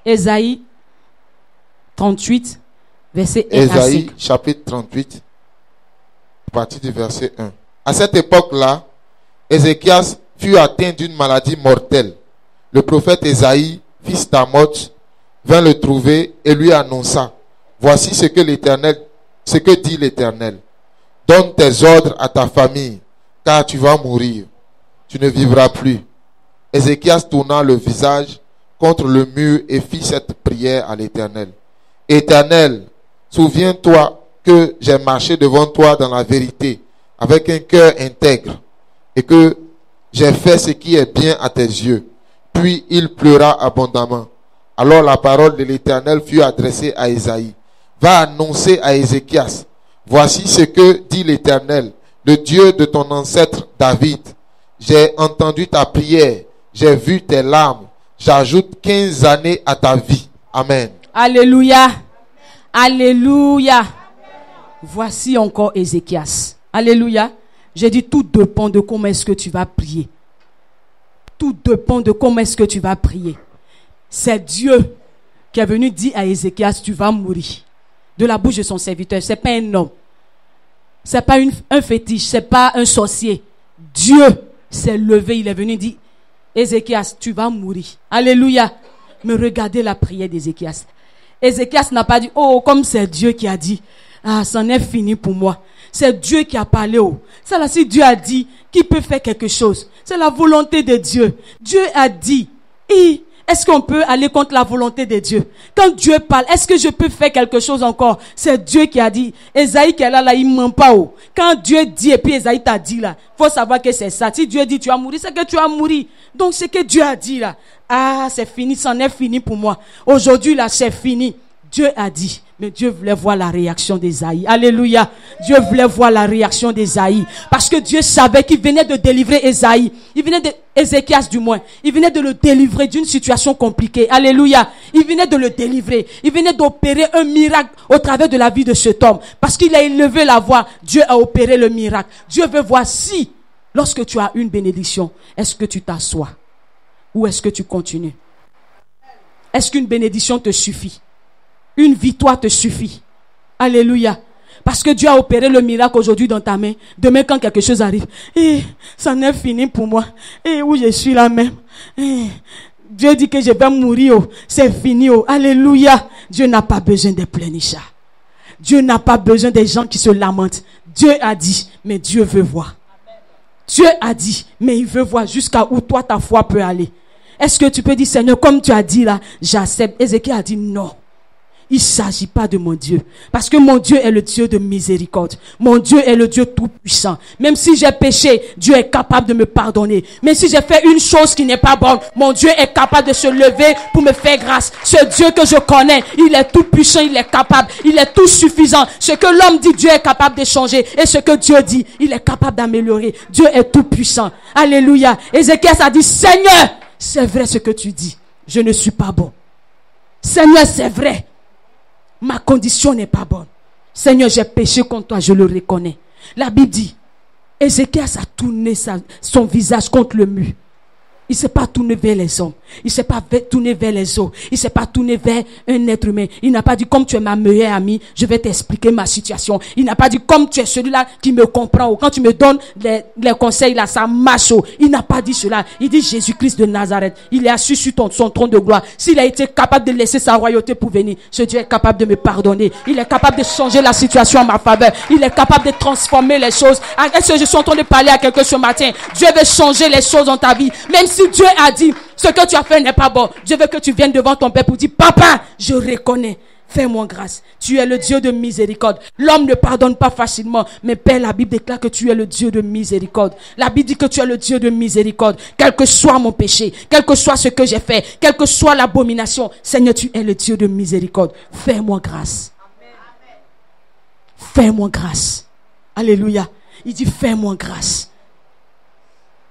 Ésaïe 38, verset 1 à 5. Ésaïe chapitre 38, à partir du verset 1. À cette époque-là, Ézéchias fut atteint d'une maladie mortelle. Le prophète Ésaïe, fils d'Amoz, vint le trouver et lui annonça: voici ce que dit l'Éternel. Donne tes ordres à ta famille, car tu vas mourir. Tu ne vivras plus. Ézéchias tourna le visage contre le mur et fit cette prière à l'Éternel. Éternel, souviens-toi que j'ai marché devant toi dans la vérité, avec un cœur intègre, et que j'ai fait ce qui est bien à tes yeux. Puis il pleura abondamment. Alors la parole de l'Éternel fut adressée à Ésaïe. Va annoncer à Ézéchias: voici ce que dit l'Éternel, le Dieu de ton ancêtre David. J'ai entendu ta prière, j'ai vu tes larmes. J'ajoute 15 années à ta vie. Amen. Alléluia. Alléluia. Voici encore Ézéchias. Alléluia. J'ai dit tout dépend de comment est-ce que tu vas prier. Tout dépend de comment est-ce que tu vas prier. C'est Dieu qui est venu dire à Ézéchias: tu vas mourir. De la bouche de son serviteur. C'est pas un homme. C'est pas un fétiche. C'est pas un sorcier. Dieu s'est levé. Il est venu dire: Ézéchias, tu vas mourir. Alléluia. Mais regardez la prière d'Ézéchias. Ézéchias n'a pas dit: oh, comme c'est Dieu qui a dit, ah, c'en est fini pour moi. C'est Dieu qui a parlé. Oh. Ça là, si Dieu a dit, qui peut faire quelque chose? C'est la volonté de Dieu. Dieu a dit. Et est-ce qu'on peut aller contre la volonté de Dieu? Quand Dieu parle, est-ce que je peux faire quelque chose encore? C'est Dieu qui a dit. Ésaïe qui est là, il ne ment pas. Oh. Quand Dieu dit et puis Ésaïe t'a dit là, faut savoir que c'est ça. Si Dieu dit tu vas mourir, c'est que tu vas mourir. Donc c'est que Dieu a dit là. Ah, c'est fini, c'en est fini pour moi. Aujourd'hui là, c'est fini. Dieu a dit. Mais Dieu voulait voir la réaction d'Ésaïe. Alléluia. Dieu voulait voir la réaction d'Ésaïe. Parce que Dieu savait qu'il venait de délivrer Ésaïe. Il venait de Ézéchias du moins. Il venait de le délivrer d'une situation compliquée. Alléluia. Il venait de le délivrer. Il venait d'opérer un miracle au travers de la vie de cet homme. Parce qu'il a élevé la voix. Dieu a opéré le miracle. Dieu veut voir si, lorsque tu as une bénédiction, est-ce que tu t'assois? Ou est-ce que tu continues? Est-ce qu'une bénédiction te suffit? Une victoire te suffit. Alléluia. Parce que Dieu a opéré le miracle aujourd'hui dans ta main. Demain, quand quelque chose arrive, ça n'est fini pour moi. Où je suis là même. Dieu dit que je vais mourir. Oh. C'est fini. Oh. Alléluia. Dieu n'a pas besoin des pleurnichards. Dieu n'a pas besoin des gens qui se lamentent. Dieu a dit, mais Dieu veut voir. Dieu a dit, mais il veut voir jusqu'à où toi ta foi peut aller. Est-ce que tu peux dire: Seigneur, comme tu as dit là, j'accepte? Ézéchiel a dit non. Il ne s'agit pas de mon Dieu. Parce que mon Dieu est le Dieu de miséricorde. Mon Dieu est le Dieu tout-puissant. Même si j'ai péché, Dieu est capable de me pardonner. Même si j'ai fait une chose qui n'est pas bonne, mon Dieu est capable de se lever pour me faire grâce. Ce Dieu que je connais, il est tout-puissant, il est capable, il est tout suffisant. Ce que l'homme dit, Dieu est capable de changer. Et ce que Dieu dit, il est capable d'améliorer. Dieu est tout-puissant. Alléluia. Ézéchias a dit, Seigneur, c'est vrai ce que tu dis. Je ne suis pas bon. Seigneur, c'est vrai. Ma condition n'est pas bonne. Seigneur, j'ai péché contre toi, je le reconnais. La Bible dit, Ézéchias a tourné son visage contre le mur. Il ne s'est pas tourné vers les hommes. Il ne s'est pas tourné vers les eaux. Il ne s'est pas tourné vers un être humain. Il n'a pas dit, comme tu es ma meilleure amie, je vais t'expliquer ma situation. Il n'a pas dit, comme tu es celui-là qui me comprend, ou quand tu me donnes les conseils, là, ça marche. Il n'a pas dit cela. Il dit, Jésus-Christ de Nazareth, il est assis sur son trône de gloire. S'il a été capable de laisser sa royauté pour venir, ce Dieu est capable de me pardonner. Il est capable de changer la situation en ma faveur. Il est capable de transformer les choses. Est-ce que je suis en train de parler à quelqu'un ce matin? Dieu veut changer les choses dans ta vie. Même si Dieu a dit, ce que tu as fait n'est pas bon. Dieu veut que tu viennes devant ton Père pour dire, Papa, je reconnais. Fais-moi grâce. Tu es le Dieu de miséricorde. L'homme ne pardonne pas facilement. Mais Père, la Bible déclare que tu es le Dieu de miséricorde. La Bible dit que tu es le Dieu de miséricorde. Quel que soit mon péché, quel que soit ce que j'ai fait, quelle que soit l'abomination, Seigneur, tu es le Dieu de miséricorde. Fais-moi grâce. Fais-moi grâce. Alléluia. Il dit, fais-moi grâce.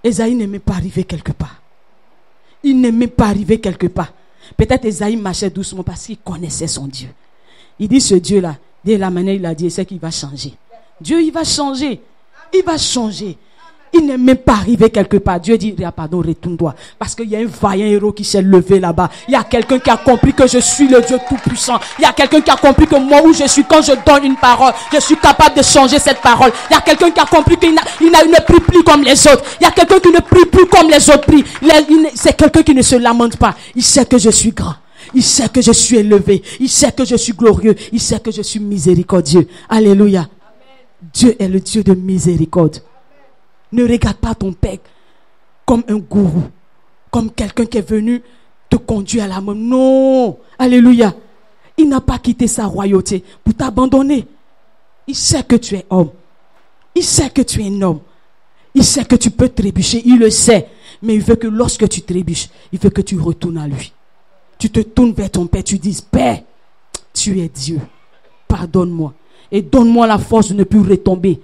Esaïe n'est même pas arrivé quelque part. Il n'est même pas arrivé quelque part. Peut-être Esaïe marchait doucement parce qu'il connaissait son Dieu. Il dit ce Dieu-là, dès la manière il a dit, c'est qu'il va changer. Dieu, il va changer. Il va changer. Il n'est même pas arrivé quelque part. Dieu dit, pardon, retourne-toi. Parce qu'il y a un vaillant héros qui s'est levé là-bas. Il y a quelqu'un qui a compris que je suis le Dieu tout-puissant. Il y a quelqu'un qui a compris que moi où je suis, quand je donne une parole, je suis capable de changer cette parole. Il y a quelqu'un qui a compris qu'il ne prie plus comme les autres. Il y a quelqu'un qui ne prie plus comme les autres prient. C'est quelqu'un qui ne se lamente pas. Il sait que je suis grand. Il sait que je suis élevé. Il sait que je suis glorieux. Il sait que je suis miséricordieux. Alléluia. Amen. Dieu est le Dieu de miséricorde. Ne regarde pas ton père comme un gourou, comme quelqu'un qui est venu te conduire à la mort. Non, alléluia. Il n'a pas quitté sa royauté pour t'abandonner. Il sait que tu es homme. Il sait que tu es un homme. Il sait que tu peux trébucher. Il le sait. Mais il veut que lorsque tu trébuches, il veut que tu retournes à lui. Tu te tournes vers ton Père. Tu dis, Père, tu es Dieu. Pardonne-moi. Et donne-moi la force de ne plus retomber.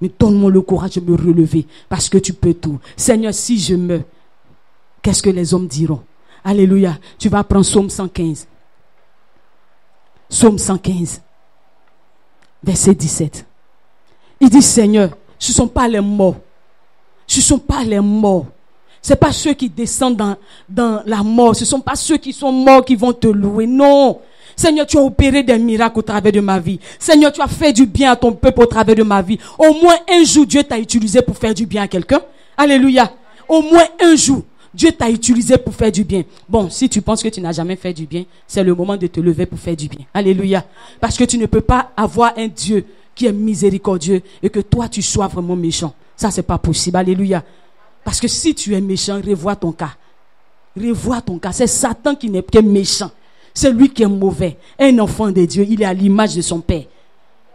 Mais donne-moi le courage de me relever parce que tu peux tout. Seigneur, si je meurs, qu'est-ce que les hommes diront? Alléluia. Tu vas prendre Psaume 115. Psaume 115. Verset 17. Il dit, Seigneur, ce ne sont pas les morts. Ce ne sont pas les morts. Ce n'est pas ceux qui descendent dans la mort. Ce ne sont pas ceux qui sont morts qui vont te louer. Non. Seigneur, tu as opéré des miracles au travers de ma vie. Seigneur, tu as fait du bien à ton peuple au travers de ma vie. Au moins un jour, Dieu t'a utilisé pour faire du bien à quelqu'un. Alléluia. Au moins un jour, Dieu t'a utilisé pour faire du bien. Bon, si tu penses que tu n'as jamais fait du bien, c'est le moment de te lever pour faire du bien. Alléluia. Parce que tu ne peux pas avoir un Dieu qui est miséricordieux et que toi, tu sois vraiment méchant. Ça, c'est pas possible. Alléluia. Parce que si tu es méchant, revois ton cas. Revois ton cas. C'est Satan qui est méchant. C'est lui qui est mauvais. Un enfant de Dieu, il est à l'image de son Père.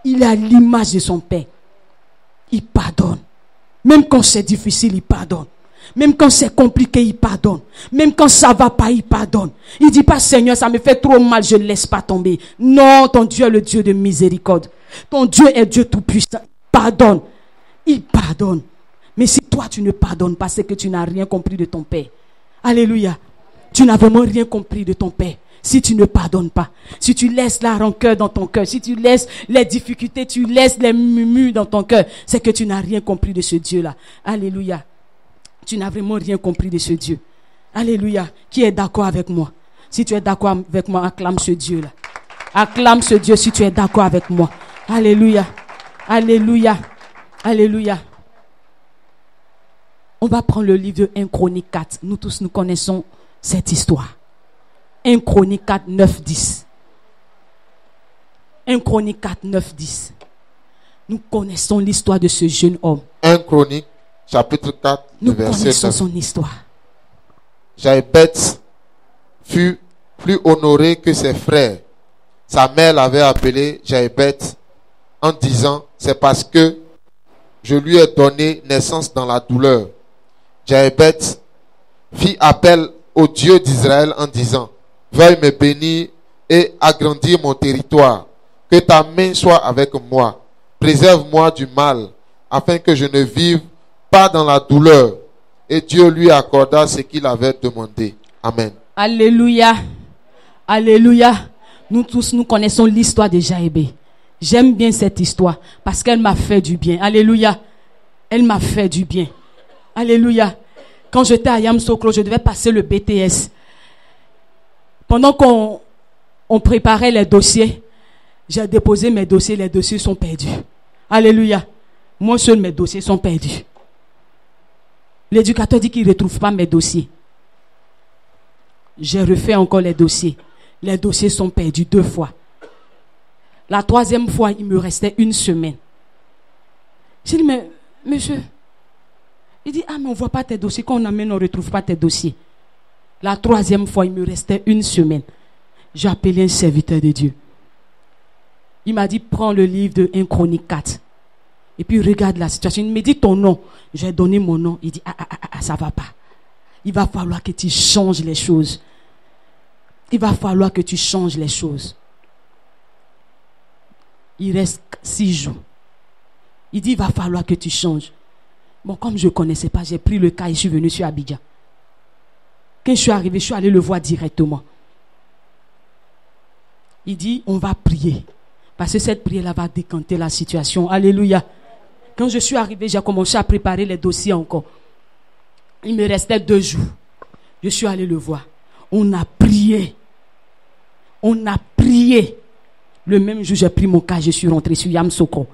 Il est à l'image de son Père. Il pardonne. Même quand c'est difficile, il pardonne. Même quand c'est compliqué, il pardonne. Même quand ça va pas, il pardonne. Il dit pas, Seigneur, ça me fait trop mal, je ne laisse pas tomber. Non, ton Dieu est le Dieu de miséricorde. Ton Dieu est Dieu tout-puissant. Pardonne. Il pardonne. Mais si toi, tu ne pardonnes pas, c'est que tu n'as rien compris de ton Père. Alléluia. Tu n'as vraiment rien compris de ton Père. Si tu ne pardonnes pas, si tu laisses la rancœur dans ton cœur, si tu laisses les difficultés, tu laisses les murmures dans ton cœur, c'est que tu n'as rien compris de ce Dieu-là. Alléluia. Tu n'as vraiment rien compris de ce Dieu. Alléluia. Qui est d'accord avec moi? Si tu es d'accord avec moi, acclame ce Dieu-là. Acclame ce Dieu si tu es d'accord avec moi. Alléluia. Alléluia. Alléluia. On va prendre le livre de 1 Chronique 4. Nous tous, nous connaissons cette histoire. 1 Chronique 4, 9, 10. 1 Chronique 4, 9, 10. Nous connaissons l'histoire de ce jeune homme. 1 Chronique, chapitre 4, nous verset 9. connaissons son histoire. Jaébet fut plus honoré que ses frères sa mère l'avait appelé Jaébet en disant, c'est parce que je lui ai donné naissance dans la douleur. Jaébet fit appel au Dieu d'Israël en disant, veuille me bénir et agrandir mon territoire, que ta main soit avec moi, préserve-moi du mal, afin que je ne vive pas dans la douleur. Et Dieu lui accorda ce qu'il avait demandé. Amen. Alléluia. Alléluia. Nous tous, nous connaissons l'histoire de Jaébé. J'aime bien cette histoire parce qu'elle m'a fait du bien. Alléluia. Elle m'a fait du bien. Alléluia. Quand j'étais à Yamoussoukro, je devais passer le BTS. Pendant qu'on préparait les dossiers, j'ai déposé mes dossiers. Les dossiers sont perdus. Alléluia. Moi seul, mes dossiers sont perdus. L'éducateur dit qu'il ne retrouve pas mes dossiers. J'ai refait encore les dossiers. Les dossiers sont perdus 2 fois. La 3e fois, il me restait 1 semaine. J'ai dit, mais monsieur, il dit, ah mais on ne voit pas tes dossiers. Quand on amène, on ne retrouve pas tes dossiers. La 3e fois, il me restait 1 semaine. J'ai appelé un serviteur de Dieu. Il m'a dit, prends le livre de 1 Chronique 4. Et puis regarde la situation. Il me dit ton nom. J'ai donné mon nom. Il dit, ça va pas. Il va falloir que tu changes les choses. Il va falloir que tu changes les choses. Il reste 6 jours. Il dit, il va falloir que tu changes. Bon, comme je ne connaissais pas, j'ai pris le cas et je suis venu sur Abidjan. Quand je suis arrivé, je suis allé le voir directement. Il dit, on va prier. Parce que cette prière-là va décanter la situation. Alléluia. Quand je suis arrivé, j'ai commencé à préparer les dossiers encore. Il me restait 2 jours. Je suis allé le voir. On a prié. On a prié. Le même jour, j'ai pris mon cas, je suis rentré sur Yamoussoukro.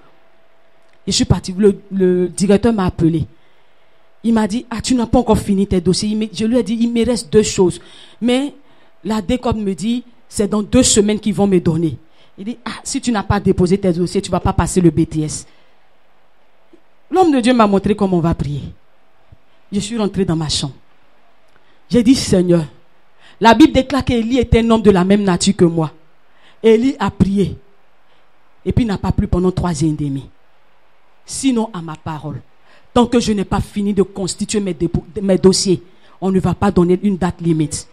Et je suis parti. Le directeur m'a appelé. Il m'a dit, tu n'as pas encore fini tes dossiers. Je lui ai dit, il me reste 2 choses. Mais la DECOM me dit, c'est dans 2 semaines qu'ils vont me donner. Il dit, si tu n'as pas déposé tes dossiers, tu ne vas pas passer le BTS. L'homme de Dieu m'a montré comment on va prier. Je suis rentré dans ma chambre. J'ai dit, Seigneur, la Bible déclare qu'Élie était un homme de la même nature que moi. Élie a prié. Et puis il n'a pas plu pendant 3 ans et demi. Sinon, à ma parole, tant que je n'ai pas fini de constituer mes dossiers, on ne va pas donner une date limite.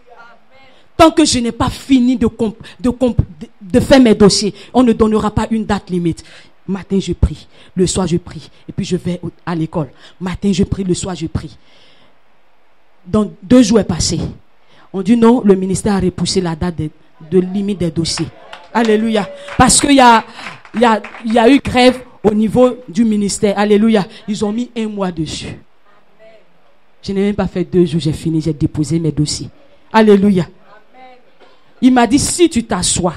Tant que je n'ai pas fini de faire mes dossiers, on ne donnera pas une date limite. Matin, je prie. Le soir, je prie. Et puis, je vais à l'école. Matin, je prie. Le soir, je prie. Donc, 2 jours est passé. On dit non, le ministère a repoussé la date de limite des dossiers. Alléluia. Parce qu'il y a eu grève au niveau du ministère. Alléluia. Ils ont mis 1 mois dessus. Je n'ai même pas fait 2 jours. J'ai fini. J'ai déposé mes dossiers. Alléluia. Il m'a dit, si tu t'assois,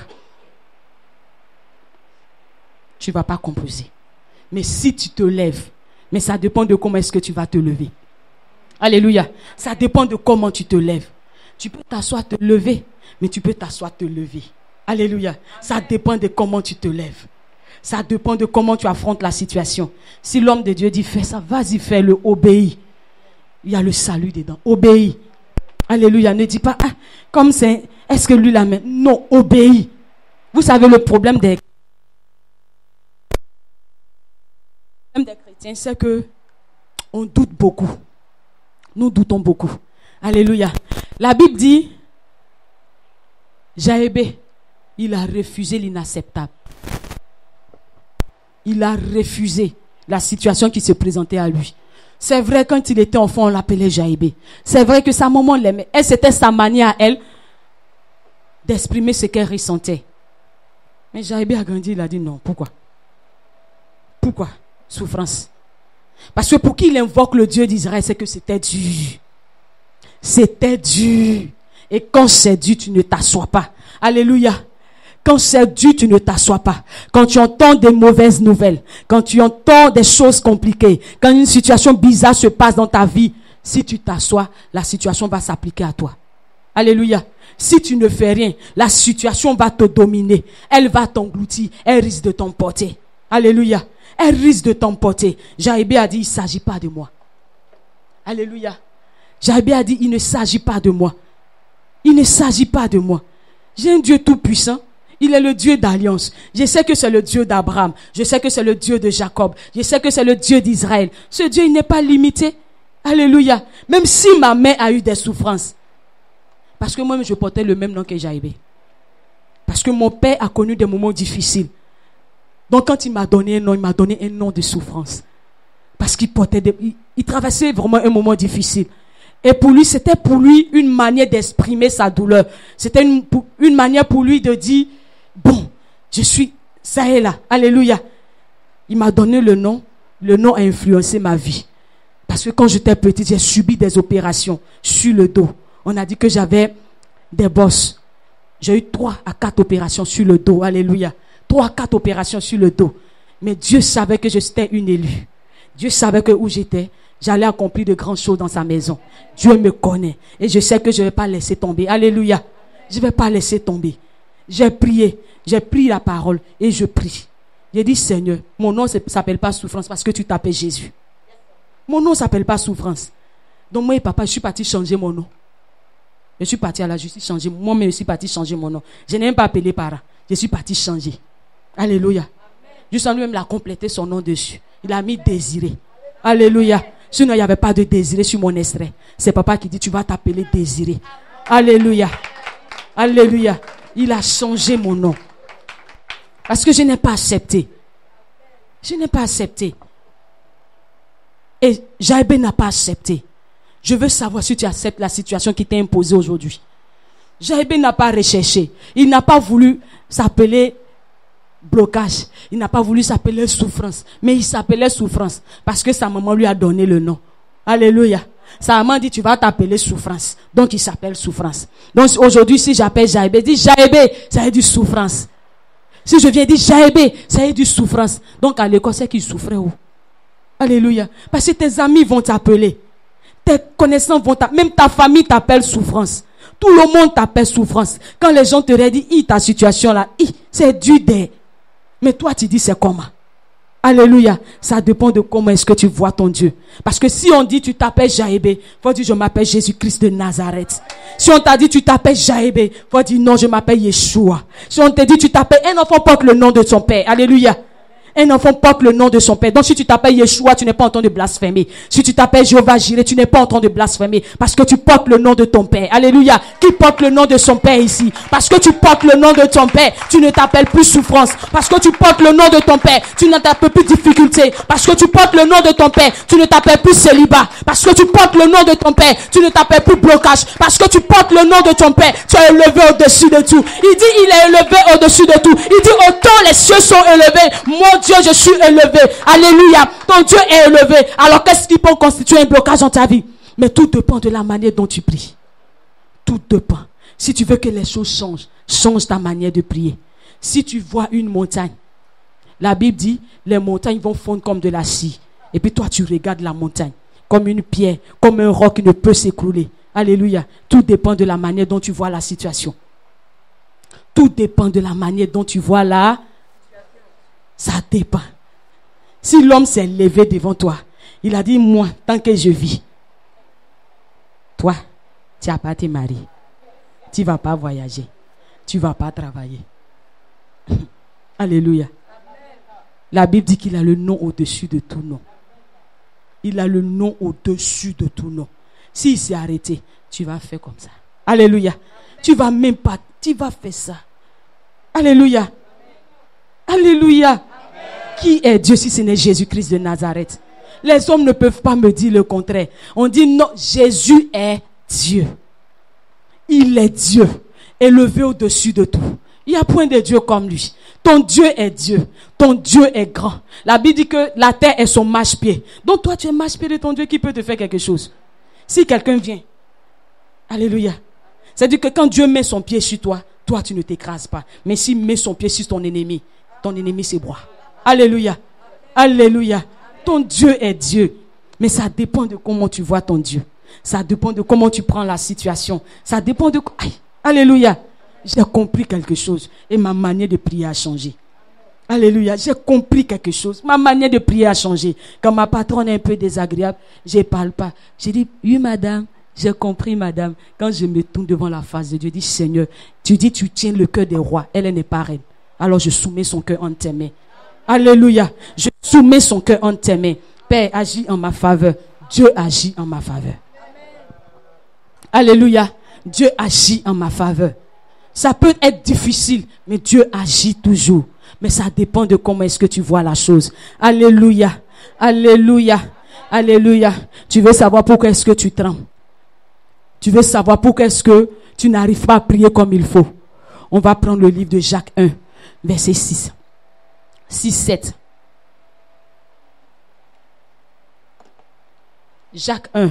tu ne vas pas composer. Mais si tu te lèves, mais ça dépend de comment est-ce que tu vas te lever. Alléluia. Ça dépend de comment tu te lèves. Tu peux t'asseoir, te lever, mais tu peux t'asseoir, te lever. Alléluia. Ça dépend de comment tu te lèves. Ça dépend de comment tu affrontes la situation. Si l'homme de Dieu dit, fais ça, vas-y, fais-le, obéis. Il y a le salut dedans. Obéis. Alléluia. Ne dis pas, comme c'est, est-ce que lui la met? Non, obéis. Vous savez le problème des chrétiens, c'est que on doute beaucoup. Nous doutons beaucoup. Alléluia. La Bible dit, Jaébé, il a refusé l'inacceptable. Il a refusé la situation qui se présentait à lui. C'est vrai, quand il était enfant, on l'appelait Jaébé. C'est vrai que sa maman l'aimait. Et c'était sa manière à elle d'exprimer ce qu'elle ressentait. Mais Jaébé a grandi, il a dit non. Pourquoi? Pourquoi? Souffrance. Parce que pour qui il invoque le Dieu d'Israël, c'est que c'était dur. C'était dur. Et quand c'est dur, tu ne t'assois pas. Alléluia. Quand c'est dur, tu ne t'assois pas. Quand tu entends des mauvaises nouvelles, quand tu entends des choses compliquées, quand une situation bizarre se passe dans ta vie, si tu t'assois, la situation va s'appliquer à toi. Alléluia. Si tu ne fais rien, la situation va te dominer. Elle va t'engloutir. Elle risque de t'emporter. Alléluia. Elle risque de t'emporter. Jaébé a dit, il ne s'agit pas de moi. Alléluia. Jaébé a dit, il ne s'agit pas de moi. Il ne s'agit pas de moi. J'ai un Dieu tout puissant. Il est le Dieu d'alliance. Je sais que c'est le Dieu d'Abraham. Je sais que c'est le Dieu de Jacob. Je sais que c'est le Dieu d'Israël. Ce Dieu, il n'est pas limité. Alléluia. Même si ma mère a eu des souffrances. Parce que moi, je portais le même nom que Jaïbé. Parce que mon père a connu des moments difficiles. Donc quand il m'a donné un nom, il m'a donné un nom de souffrance. Parce qu'il portait il traversait vraiment un moment difficile. Et pour lui, c'était pour lui une manière d'exprimer sa douleur. C'était une manière pour lui de dire, bon, je suis, ça est là, alléluia. Il m'a donné le nom a influencé ma vie. Parce que quand j'étais petite, j'ai subi des opérations sur le dos. On a dit que j'avais des bosses. J'ai eu 3 à 4 opérations sur le dos, alléluia. 3 à 4 opérations sur le dos. Mais Dieu savait que j'étais une élue. Dieu savait que où j'étais, j'allais accomplir de grandes choses dans sa maison. Dieu me connaît. Et je sais que je ne vais pas laisser tomber. Alléluia. Je ne vais pas laisser tomber. J'ai prié. J'ai pris la parole et je prie. J'ai dit, Seigneur, mon nom ne s'appelle pas souffrance parce que tu t'appelles Jésus. Mon nom ne s'appelle pas souffrance. Donc moi et papa, je suis parti changer mon nom. Je suis parti à la justice changer. Moi-même, je suis parti changer mon nom. Je n'ai même pas appelé parent. Je suis parti changer. Alléluia. Juste en lui-même, il a complété son nom dessus. Il a mis désiré. Alléluia. Sinon, il n'y avait pas de désiré sur mon extrait. C'est papa qui dit, tu vas t'appeler désiré. Alléluia. Alléluia. Il a changé mon nom. Parce que je n'ai pas accepté. Je n'ai pas accepté. Et Jaïbé n'a pas accepté. Je veux savoir si tu acceptes la situation qui t'est imposée aujourd'hui. Jaïbé n'a pas recherché. Il n'a pas voulu s'appeler blocage. Il n'a pas voulu s'appeler souffrance. Mais il s'appelait souffrance. Parce que sa maman lui a donné le nom. Alléluia. Sa maman dit, tu vas t'appeler souffrance. Donc il s'appelle souffrance. Donc aujourd'hui, si j'appelle Jaïbé, dit Jaïbé, ça veut dire souffrance. Si je viens dire Jaïbé, ça veut dire souffrance. Donc à l'école, c'est qu'il souffrait où? Alléluia. Parce que tes amis vont t'appeler. Tes connaissances vont t'appeler. Même ta famille t'appelle souffrance. Tout le monde t'appelle souffrance. Quand les gens te redisent, ta situation là, c'est dur des. Mais toi, tu dis, c'est comment? Alléluia. Ça dépend de comment est-ce que tu vois ton Dieu. Parce que si on dit, tu t'appelles Jaïbé, faut dire, je m'appelle Jésus-Christ de Nazareth. Si on t'a dit, tu t'appelles Jaïbé, faut dire, non, je m'appelle Yeshua. Si on te dit, tu t'appelles, un enfant porte le nom de son père. Alléluia. Un enfant porte le nom de son père. Donc si tu t'appelles Yeshua, tu n'es pas en train de blasphémer. Si tu t'appelles Jéhovah Jireh, tu n'es pas en train de blasphémer. Parce que tu portes le nom de ton père. Alléluia. Qui porte le nom de son père ici? Parce que tu portes le nom de ton père, tu ne t'appelles plus souffrance. Parce que tu portes le nom de ton père, tu ne t'appelles plus difficulté. Parce que tu portes le nom de ton père, tu ne t'appelles plus célibat. Parce que tu portes le nom de ton père, tu ne t'appelles plus blocage. Parce que tu portes le nom de ton père, tu es élevé au-dessus de tout. Il dit, il est élevé au-dessus de tout. Il dit, autant les cieux sont élevés, mon Dieu, je suis élevé. Alléluia. Ton Dieu est élevé. Alors qu'est-ce qui peut constituer un blocage dans ta vie? Mais tout dépend de la manière dont tu pries. Tout dépend. Si tu veux que les choses changent, change ta manière de prier. Si tu vois une montagne, la Bible dit, les montagnes vont fondre comme de la scie. Et puis toi, tu regardes la montagne comme une pierre, comme un roc qui ne peut s'écrouler. Alléluia. Tout dépend de la manière dont tu vois la situation. Tout dépend de la manière dont tu vois la. Ça dépend. Si l'homme s'est levé devant toi, il a dit, moi, tant que je vis, toi, tu n'as pas te marier. Tu ne vas pas voyager. Tu ne vas pas travailler. Alléluia. La Bible dit qu'il a le nom au-dessus de tout nom. Il a le nom au-dessus de tout nom. S'il s'est arrêté, tu vas faire comme ça. Alléluia. Tu vas même pas, tu vas faire ça. Alléluia. Alléluia. Amen. Qui est Dieu si ce n'est Jésus-Christ de Nazareth? Les hommes ne peuvent pas me dire le contraire. On dit non, Jésus est Dieu. Il est Dieu, élevé au-dessus de tout. Il n'y a point de Dieu comme lui. Ton Dieu est Dieu. Ton Dieu est grand. La Bible dit que la terre est son marchepied. Donc toi, tu es marchepied de ton Dieu qui peut te faire quelque chose. Si quelqu'un vient, alléluia. C'est-à-dire que quand Dieu met son pied sur toi, toi, tu ne t'écrases pas. Mais s'il met son pied sur ton ennemi c'est broie. Alléluia. Alléluia. Ton Dieu est Dieu. Mais ça dépend de comment tu vois ton Dieu. Ça dépend de comment tu prends la situation. Ça dépend de... Aïe. Alléluia. J'ai compris quelque chose. Et ma manière de prier a changé. Alléluia. J'ai compris quelque chose. Ma manière de prier a changé. Quand ma patronne est un peu désagréable, je ne parle pas. Je dis, oui madame, J'ai compris, madame. Quand je me tourne devant la face de Dieu, je dis, Seigneur, tu dis, tu tiens le cœur des rois. Elle n'est pas reine. Alors je soumets son cœur en tes mains. Alléluia. Je soumets son cœur en tes mains. Père, agis en ma faveur. Dieu agit en ma faveur. Alléluia. Dieu agit en ma faveur. Ça peut être difficile, mais Dieu agit toujours. Mais ça dépend de comment est-ce que tu vois la chose. Alléluia. Alléluia. Alléluia. Tu veux savoir pourquoi est-ce que tu trembles? Tu veux savoir pourquoi est-ce que tu n'arrives pas à prier comme il faut? On va prendre le livre de Jacques 1, verset 6. 6, 7. Jacques 1.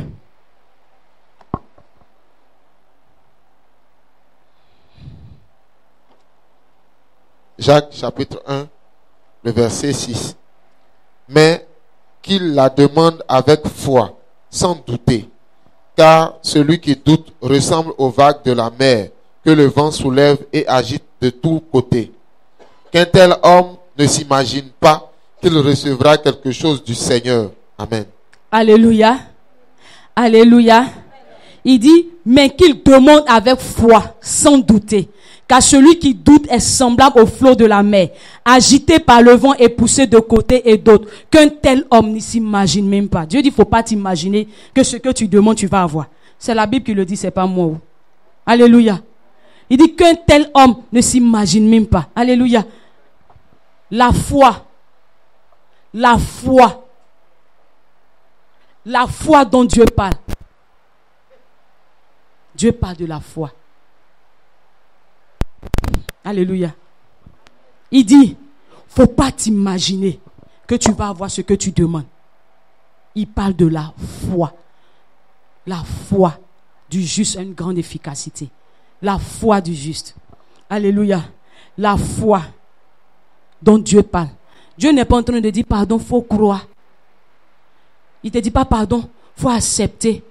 Jacques chapitre 1, le verset 6. Mais qu'il la demande avec foi, sans douter. Car celui qui doute ressemble aux vagues de la mer que le vent soulève et agite de tous côtés. Qu'un tel homme ne s'imagine pas qu'il recevra quelque chose du Seigneur. Amen. Alléluia. Alléluia. Il dit, mais qu'il demande avec foi, sans douter. Car celui qui doute est semblable au flot de la mer, agité par le vent et poussé de côté et d'autre. Qu'un tel homme ne s'imagine même pas. Dieu dit, il ne faut pas t'imaginer que ce que tu demandes, tu vas avoir. C'est la Bible qui le dit, c'est pas moi. Alléluia. Il dit qu'un tel homme ne s'imagine même pas. Alléluia. La foi. La foi. La foi dont Dieu parle. Dieu parle de la foi. Alléluia. Il dit, faut pas t'imaginer que tu vas avoir ce que tu demandes. Il parle de la foi. La foi du juste a une grande efficacité. La foi du juste. Alléluia. La foi dont Dieu parle. Dieu n'est pas en train de dire pardon, faut croire. Il ne te dit pas pardon, faut accepter.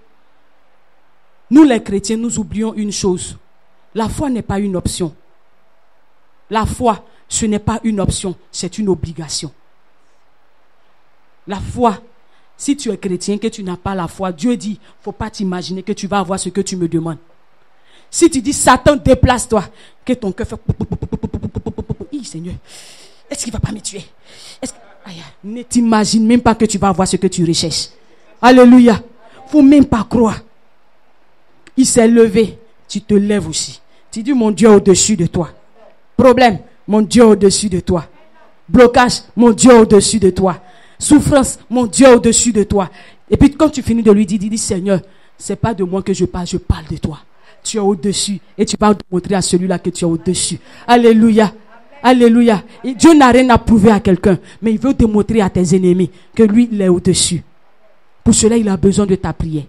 Nous les chrétiens, nous oublions une chose. La foi n'est pas une option. La foi, ce n'est pas une option, c'est une obligation. La foi, si tu es chrétien, que tu n'as pas la foi, Dieu dit, il ne faut pas t'imaginer que tu vas avoir ce que tu me demandes. Si tu dis, Satan, déplace-toi, que ton cœur fait... Seigneur, est-ce qu'il ne va pas me tuer? Ne t'imagine même pas que tu vas avoir ce que tu recherches. Alléluia. Il ne faut même pas croire. Il s'est levé, tu te lèves aussi. Tu dis, mon Dieu est au-dessus de toi. Problème, mon Dieu est au-dessus de toi. Blocage, mon Dieu est au-dessus de toi. Souffrance, mon Dieu est au-dessus de toi. Et puis quand tu finis de lui dire, dis Seigneur, c'est pas de moi que je parle de toi. Tu es au-dessus et tu vas montrer à celui-là que tu es au-dessus. Alléluia. Alléluia. Et Dieu n'a rien à prouver à quelqu'un, mais il veut démontrer à tes ennemis que lui, il est au-dessus. Pour cela, il a besoin de ta prière.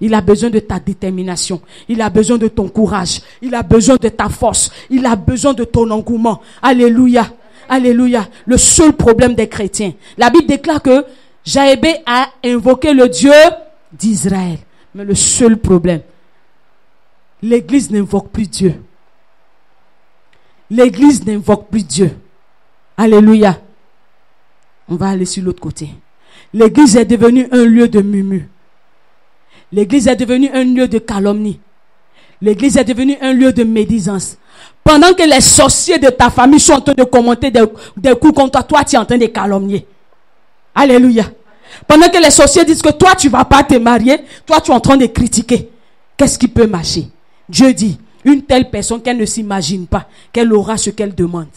Il a besoin de ta détermination. Il a besoin de ton courage. Il a besoin de ta force. Il a besoin de ton engouement. Alléluia. Alléluia. Le seul problème des chrétiens. La Bible déclare que Jaébé a invoqué le Dieu d'Israël. Mais le seul problème, l'Église n'invoque plus Dieu. L'Église n'invoque plus Dieu. Alléluia. On va aller sur l'autre côté. L'Église est devenue un lieu de murmure. L'Église est devenue un lieu de calomnie. L'Église est devenue un lieu de médisance. Pendant que les sorciers de ta famille sont en train de commenter des coups contre toi, toi tu es en train de calomnier. Alléluia. Pendant que les sorciers disent que toi tu ne vas pas te marier, toi tu es en train de critiquer. Qu'est-ce qui peut marcher? Dieu dit, une telle personne qu'elle ne s'imagine pas qu'elle aura ce qu'elle demande.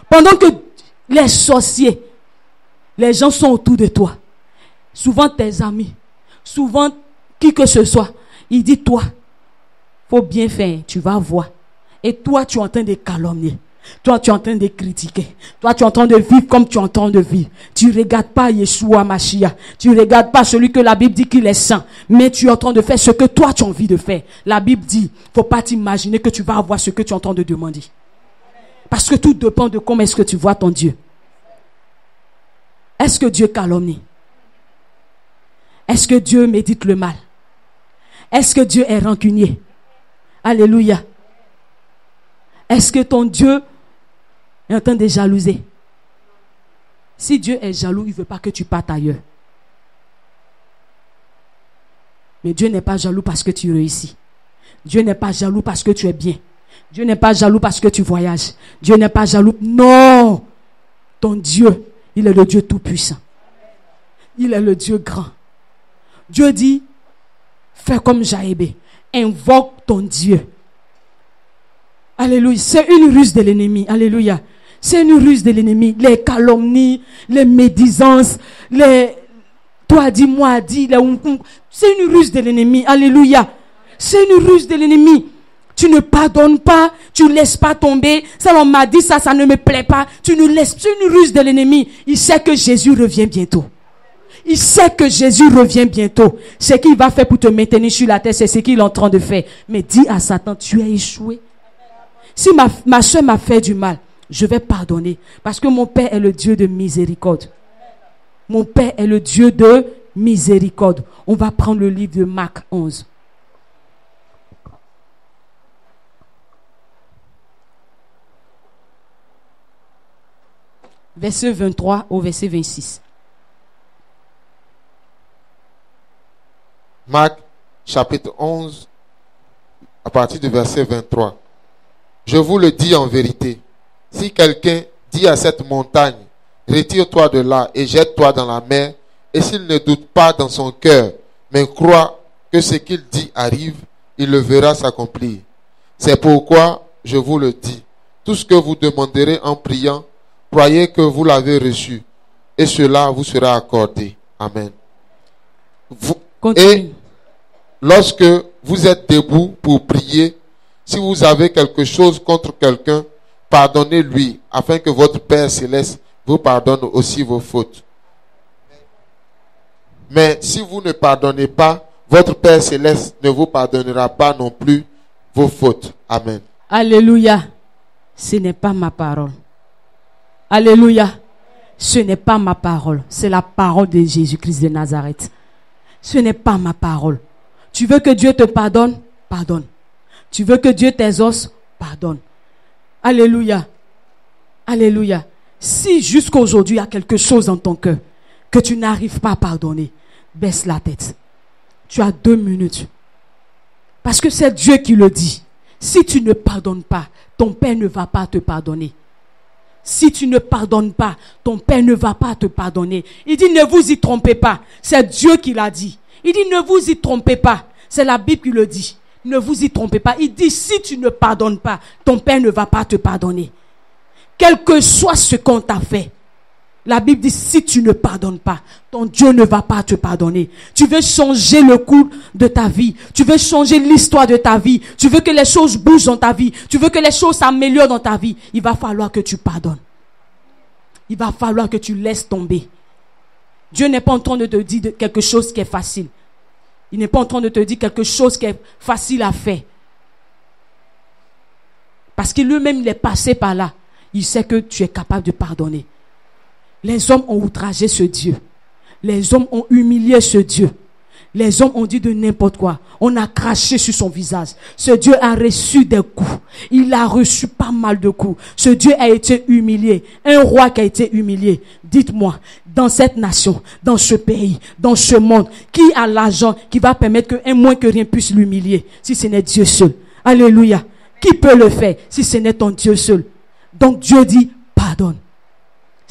Pendant que les sorciers, les gens sont autour de toi, souvent tes amis, souvent qui que ce soit, il dit toi, faut bien faire, tu vas voir. Et toi, tu es en train de calomnier. Toi, tu es en train de critiquer. Toi, tu es en train de vivre comme tu es en train de vivre. Tu ne regardes pas Yeshua Mashiach. Tu ne regardes pas celui que la Bible dit qu'il est saint. Mais tu es en train de faire ce que toi, tu as envie de faire. La Bible dit, faut pas t'imaginer que tu vas avoir ce que tu es en train de demander. Parce que tout dépend de comment est-ce que tu vois ton Dieu. Est-ce que Dieu calomnie? Est-ce que Dieu médite le mal? Est-ce que Dieu est rancunier? Alléluia. Est-ce que ton Dieu est en train de jalouser? Si Dieu est jaloux, il ne veut pas que tu partes ailleurs. Mais Dieu n'est pas jaloux parce que tu réussis. Dieu n'est pas jaloux parce que tu es bien. Dieu n'est pas jaloux parce que tu voyages. Dieu n'est pas jaloux. Non! Ton Dieu, il est le Dieu tout-puissant. Il est le Dieu grand. Dieu dit, fais comme Jaébé. Invoque ton Dieu. Alléluia. C'est une ruse de l'ennemi. Alléluia. C'est une ruse de l'ennemi. Les calomnies, les médisances, les toi dit, moi dit, c'est une ruse de l'ennemi. Alléluia. C'est une ruse de l'ennemi. Tu ne pardonnes pas, tu ne laisses pas tomber. Ça, on m'a dit ça, ça ne me plaît pas. Tu ne laisses, c'est une ruse de l'ennemi. Il sait que Jésus revient bientôt. Il sait que Jésus revient bientôt. Ce qu'il va faire pour te maintenir sur la terre, c'est ce qu'il est en train de faire. Mais dis à Satan, tu as échoué. Si ma soeur m'a fait du mal, je vais pardonner. Parce que mon Père est le Dieu de miséricorde. Mon Père est le Dieu de miséricorde. On va prendre le livre de Marc 11. Verset 23 au verset 26. Marc, chapitre 11, à partir du verset 23. Je vous le dis en vérité, si quelqu'un dit à cette montagne, retire-toi de là et jette-toi dans la mer, et s'il ne doute pas dans son cœur, mais croit que ce qu'il dit arrive, il le verra s'accomplir. C'est pourquoi je vous le dis, tout ce que vous demanderez en priant, croyez que vous l'avez reçu, et cela vous sera accordé. Amen. Et lorsque vous êtes debout pour prier, si vous avez quelque chose contre quelqu'un, pardonnez-lui, afin que votre Père céleste vous pardonne aussi vos fautes. Mais si vous ne pardonnez pas, votre Père céleste ne vous pardonnera pas non plus vos fautes. Amen. Alléluia. Ce n'est pas ma parole. Alléluia. Ce n'est pas ma parole. C'est la parole de Jésus-Christ de Nazareth. Ce n'est pas ma parole. Tu veux que Dieu te pardonne? Pardonne. Tu veux que Dieu t'exauce? Pardonne. Alléluia. Alléluia. Si jusqu'aujourd'hui il y a quelque chose dans ton cœur que tu n'arrives pas à pardonner, baisse la tête. Tu as 2 minutes. Parce que c'est Dieu qui le dit. Si tu ne pardonnes pas, ton Père ne va pas te pardonner. Si tu ne pardonnes pas, ton Père ne va pas te pardonner. Il dit ne vous y trompez pas. C'est Dieu qui l'a dit. Il dit ne vous y trompez pas. C'est la Bible qui le dit. Ne vous y trompez pas. Il dit si tu ne pardonnes pas, ton Père ne va pas te pardonner. Quel que soit ce qu'on t'a fait. La Bible dit si tu ne pardonnes pas, ton Dieu ne va pas te pardonner. Tu veux changer le cours de ta vie. Tu veux changer l'histoire de ta vie. Tu veux que les choses bougent dans ta vie. Tu veux que les choses s'améliorent dans ta vie. Il va falloir que tu pardonnes. Il va falloir que tu laisses tomber. Dieu n'est pas en train de te dire quelque chose qui est facile. Il n'est pas en train de te dire quelque chose qui est facile à faire. Parce que lui-même, il est passé par là. Il sait que tu es capable de pardonner. Les hommes ont outragé ce Dieu. Les hommes ont humilié ce Dieu. Les hommes ont dit de n'importe quoi. On a craché sur son visage. Ce Dieu a reçu des coups. Il a reçu pas mal de coups. Ce Dieu a été humilié. Un roi qui a été humilié. Dites-moi, dans cette nation, dans ce pays, dans ce monde, qui a l'argent qui va permettre qu'un moins que rien puisse l'humilier, si ce n'est Dieu seul? Alléluia. Qui peut le faire si ce n'est ton Dieu seul? Donc Dieu dit, pardonne.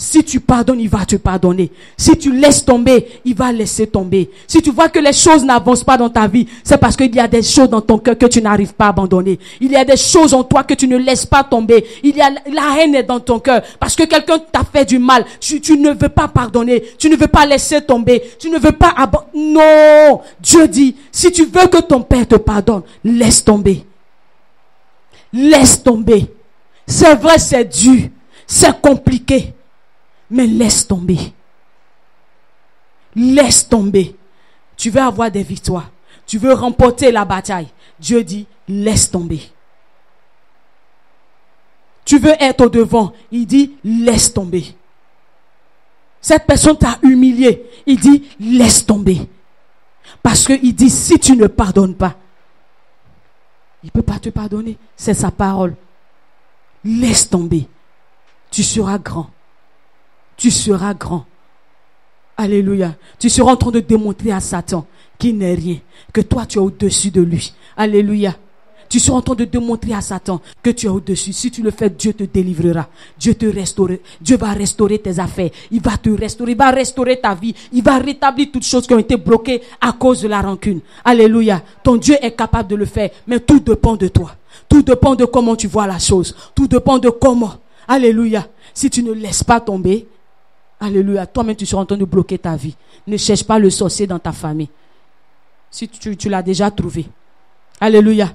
Si tu pardonnes, il va te pardonner. Si tu laisses tomber, il va laisser tomber. Si tu vois que les choses n'avancent pas dans ta vie, c'est parce qu'il y a des choses dans ton cœur que tu n'arrives pas à abandonner. Il y a des choses en toi que tu ne laisses pas tomber. Il y a la haine est dans ton cœur parce que quelqu'un t'a fait du mal. Tu ne veux pas pardonner. Tu ne veux pas laisser tomber. Tu ne veux pas abandonner. Non! Dieu dit, si tu veux que ton Père te pardonne, laisse tomber. Laisse tomber. C'est vrai, c'est dur. C'est compliqué. Mais laisse tomber. Laisse tomber. Tu veux avoir des victoires. Tu veux remporter la bataille. Dieu dit, laisse tomber. Tu veux être au devant. Il dit, laisse tomber. Cette personne t'a humilié. Il dit, laisse tomber. Parce qu'il dit, si tu ne pardonnes pas, il ne peut pas te pardonner. C'est sa parole. Laisse tomber. Tu seras grand. Tu seras grand. Alléluia. Tu seras en train de démontrer à Satan qu'il n'est rien, que toi tu es au-dessus de lui. Alléluia. Tu seras en train de démontrer à Satan que tu es au-dessus. Si tu le fais, Dieu te délivrera. Dieu te restaurera. Dieu va restaurer tes affaires. Il va te restaurer. Il va restaurer ta vie. Il va rétablir toutes choses qui ont été bloquées à cause de la rancune. Alléluia. Ton Dieu est capable de le faire. Mais tout dépend de toi. Tout dépend de comment tu vois la chose. Tout dépend de comment. Alléluia. Si tu ne laisses pas tomber, alléluia, toi-même tu seras en train de bloquer ta vie. Ne cherche pas le sorcier dans ta famille. Si tu l'as déjà trouvé. Alléluia.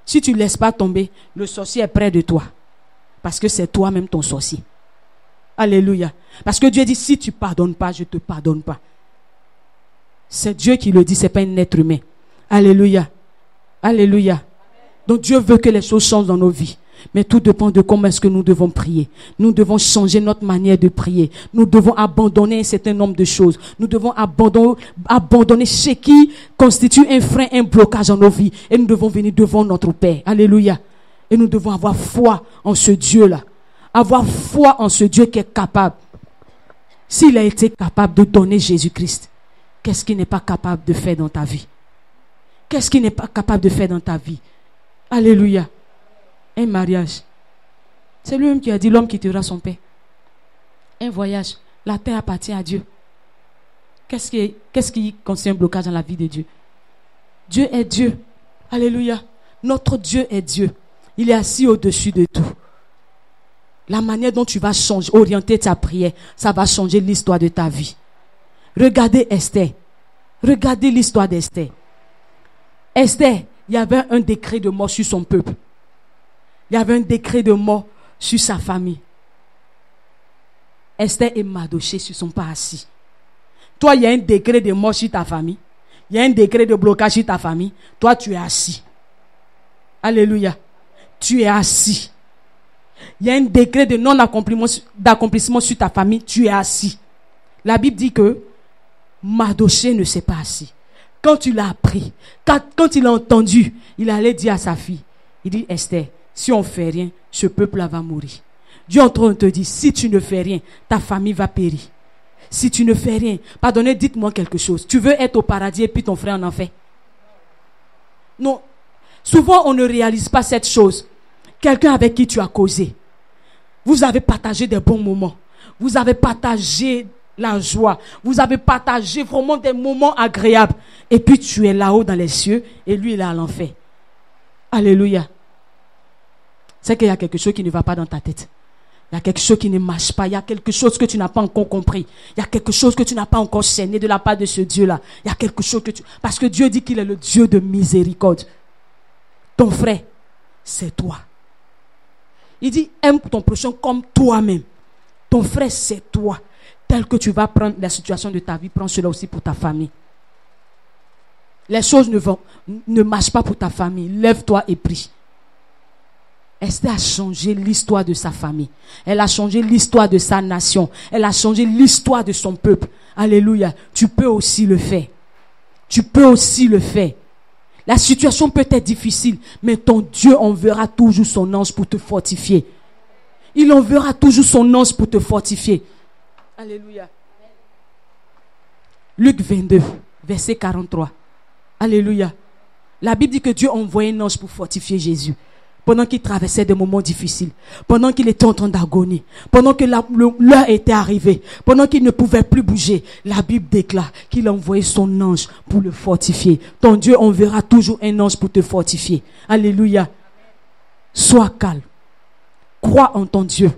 Si tu ne laisses pas tomber, le sorcier est près de toi. Parce que c'est toi-même ton sorcier. Alléluia. Parce que Dieu dit, si tu ne pardonnes pas, je ne te pardonne pas. C'est Dieu qui le dit, ce n'est pas un être humain. Alléluia. Alléluia. Donc Dieu veut que les choses changent dans nos vies. Mais tout dépend de comment est-ce que nous devons prier. Nous devons changer notre manière de prier. Nous devons abandonner un certain nombre de choses. Nous devons abandonner ce qui constitue un frein, un blocage dans nos vies. Et nous devons venir devant notre Père. Alléluia. Et nous devons avoir foi en ce Dieu-là. Avoir foi en ce Dieu qui est capable. S'il a été capable de donner Jésus-Christ, qu'est-ce qu'il n'est pas capable de faire dans ta vie? Qu'est-ce qu'il n'est pas capable de faire dans ta vie? Alléluia. Un mariage. C'est lui-même qui a dit l'homme quittera son père. Un voyage. La terre appartient à Dieu. Qu'est-ce qui constitue un blocage dans la vie de Dieu? Dieu est Dieu. Alléluia. Notre Dieu est Dieu. Il est assis au-dessus de tout. La manière dont tu vas changer, orienter ta prière, ça va changer l'histoire de ta vie. Regardez Esther. Regardez l'histoire d'Esther. Esther, il y avait un décret de mort sur son peuple. Il y avait un décret de mort sur sa famille. Esther et Mardochée ne se sont pas assis. Toi, il y a un décret de mort sur ta famille. Il y a un décret de blocage sur ta famille. Toi, tu es assis. Alléluia. Tu es assis. Il y a un décret de non-accomplissement sur ta famille. Tu es assis. La Bible dit que Mardochée ne s'est pas assis. Quand il a appris, quand il a entendu, il allait dire à sa fille, il dit, Esther, si on ne fait rien, ce peuple-là va mourir. Dieu est en train de te dire, si tu ne fais rien, ta famille va périr. Si tu ne fais rien, pardonnez, dites-moi quelque chose. Tu veux être au paradis et puis ton frère en enfer? Non. Souvent, on ne réalise pas cette chose. Quelqu'un avec qui tu as causé. Vous avez partagé des bons moments. Vous avez partagé la joie. Vous avez partagé vraiment des moments agréables. Et puis tu es là-haut dans les cieux et lui il est à l'enfer. Alléluia. C'est qu'il y a quelque chose qui ne va pas dans ta tête. Il y a quelque chose qui ne marche pas. Il y a quelque chose que tu n'as pas encore compris. Il y a quelque chose que tu n'as pas encore cerné de la part de ce Dieu-là. Il y a quelque chose que tu... Parce que Dieu dit qu'il est le Dieu de miséricorde. Ton frère, c'est toi. Il dit, aime ton prochain comme toi-même. Ton frère, c'est toi. Tel que tu vas prendre la situation de ta vie, prends cela aussi pour ta famille. Les choses ne marchent pas pour ta famille. Lève-toi et prie. Esther a changé l'histoire de sa famille. Elle a changé l'histoire de sa nation. Elle a changé l'histoire de son peuple. Alléluia. Tu peux aussi le faire. Tu peux aussi le faire. La situation peut être difficile, mais ton Dieu enverra toujours son ange pour te fortifier. Il enverra toujours son ange pour te fortifier. Alléluia. Luc 22, verset 43. Alléluia. La Bible dit que Dieu a envoyé un ange pour fortifier Jésus. Pendant qu'il traversait des moments difficiles, pendant qu'il était en train d'agonie, pendant que l'heure était arrivée, pendant qu'il ne pouvait plus bouger, la Bible déclare qu'il a envoyé son ange pour le fortifier. Ton Dieu enverra toujours un ange pour te fortifier. Alléluia. Sois calme. Crois en ton Dieu.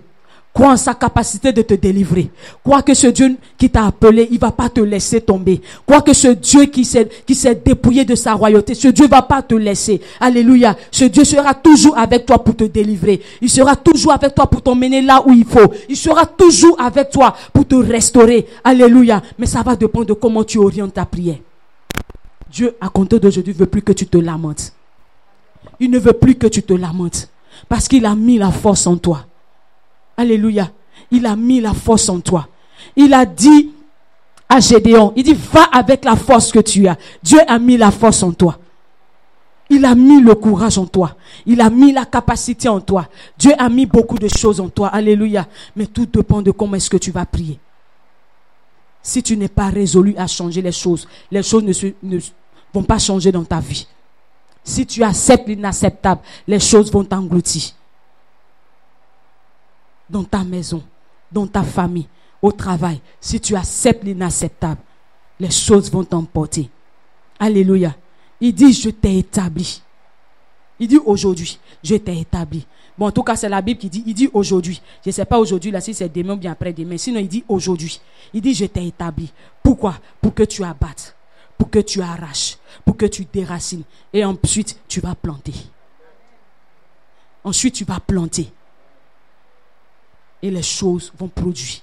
Crois en sa capacité de te délivrer. Crois que ce Dieu qui t'a appelé, il ne va pas te laisser tomber. Crois que ce Dieu qui s'est dépouillé de sa royauté, ce Dieu ne va pas te laisser. Alléluia. Ce Dieu sera toujours avec toi pour te délivrer. Il sera toujours avec toi pour t'emmener là où il faut. Il sera toujours avec toi pour te restaurer. Alléluia. Mais ça va dépendre de comment tu orientes ta prière. Dieu, à compter d'aujourd'hui, ne veut plus que tu te lamentes. Il ne veut plus que tu te lamentes. Parce qu'il a mis la force en toi. Alléluia. Il a mis la force en toi. Il a dit à Gédéon, il dit, va avec la force que tu as. Dieu a mis la force en toi. Il a mis le courage en toi. Il a mis la capacité en toi. Dieu a mis beaucoup de choses en toi. Alléluia. Mais tout dépend de comment est-ce que tu vas prier. Si tu n'es pas résolu à changer les choses ne vont pas changer dans ta vie. Si tu acceptes l'inacceptable, les choses vont t'engloutir. Dans ta maison, dans ta famille, au travail, si tu acceptes l'inacceptable, les choses vont t'emporter. Alléluia. Il dit, je t'ai établi. Il dit aujourd'hui, je t'ai établi. Bon, en tout cas, c'est la Bible qui dit, il dit aujourd'hui. Je ne sais pas aujourd'hui, là, si c'est demain ou bien après-demain. Sinon, il dit aujourd'hui. Il dit, je t'ai établi. Pourquoi? Pour que tu abattes, pour que tu arraches, pour que tu déracines. Et ensuite, tu vas planter. Ensuite, tu vas planter. Et les choses vont produire.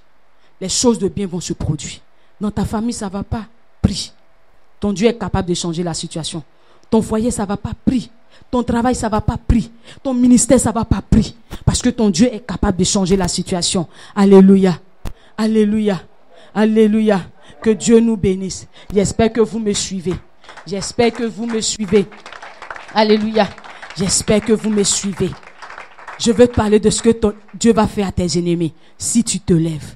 Les choses de bien vont se produire. Dans ta famille, ça ne va pas. Prie. Ton Dieu est capable de changer la situation. Ton foyer, ça ne va pas. Prie. Ton travail, ça ne va pas. Prie. Ton ministère, ça ne va pas. Prie. Parce que ton Dieu est capable de changer la situation. Alléluia. Alléluia. Alléluia. Que Dieu nous bénisse. J'espère que vous me suivez. J'espère que vous me suivez. Alléluia. J'espère que vous me suivez. Je veux te parler de ce que Dieu va faire à tes ennemis. Si tu te lèves.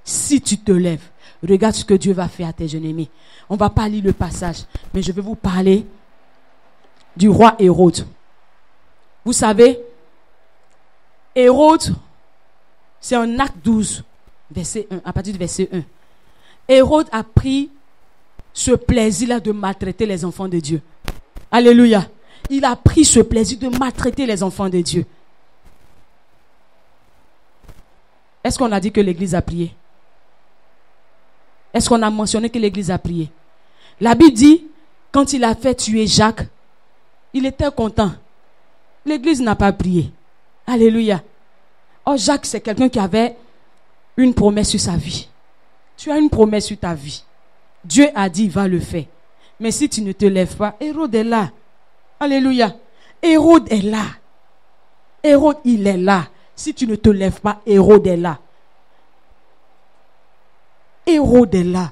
Si tu te lèves. Regarde ce que Dieu va faire à tes ennemis. On ne va pas lire le passage. Mais je vais vous parler du roi Hérode. Vous savez, Hérode, c'est en Acte 12, verset 1, à partir du verset 1. Hérode a pris ce plaisir-là de maltraiter les enfants de Dieu. Alléluia. Il a pris ce plaisir de maltraiter les enfants de Dieu. Est-ce qu'on a dit que l'église a prié? Est-ce qu'on a mentionné que l'église a prié? La Bible dit, quand il a fait tuer Jacques, il était content. L'église n'a pas prié. Alléluia. Oh, Jacques, c'est quelqu'un qui avait une promesse sur sa vie. Tu as une promesse sur ta vie. Dieu a dit, il va le faire. Mais si tu ne te lèves pas, Hérode est là. Alléluia. Hérode est là. Hérode, il est là. Si tu ne te lèves pas, Hérode est là. Hérode est là.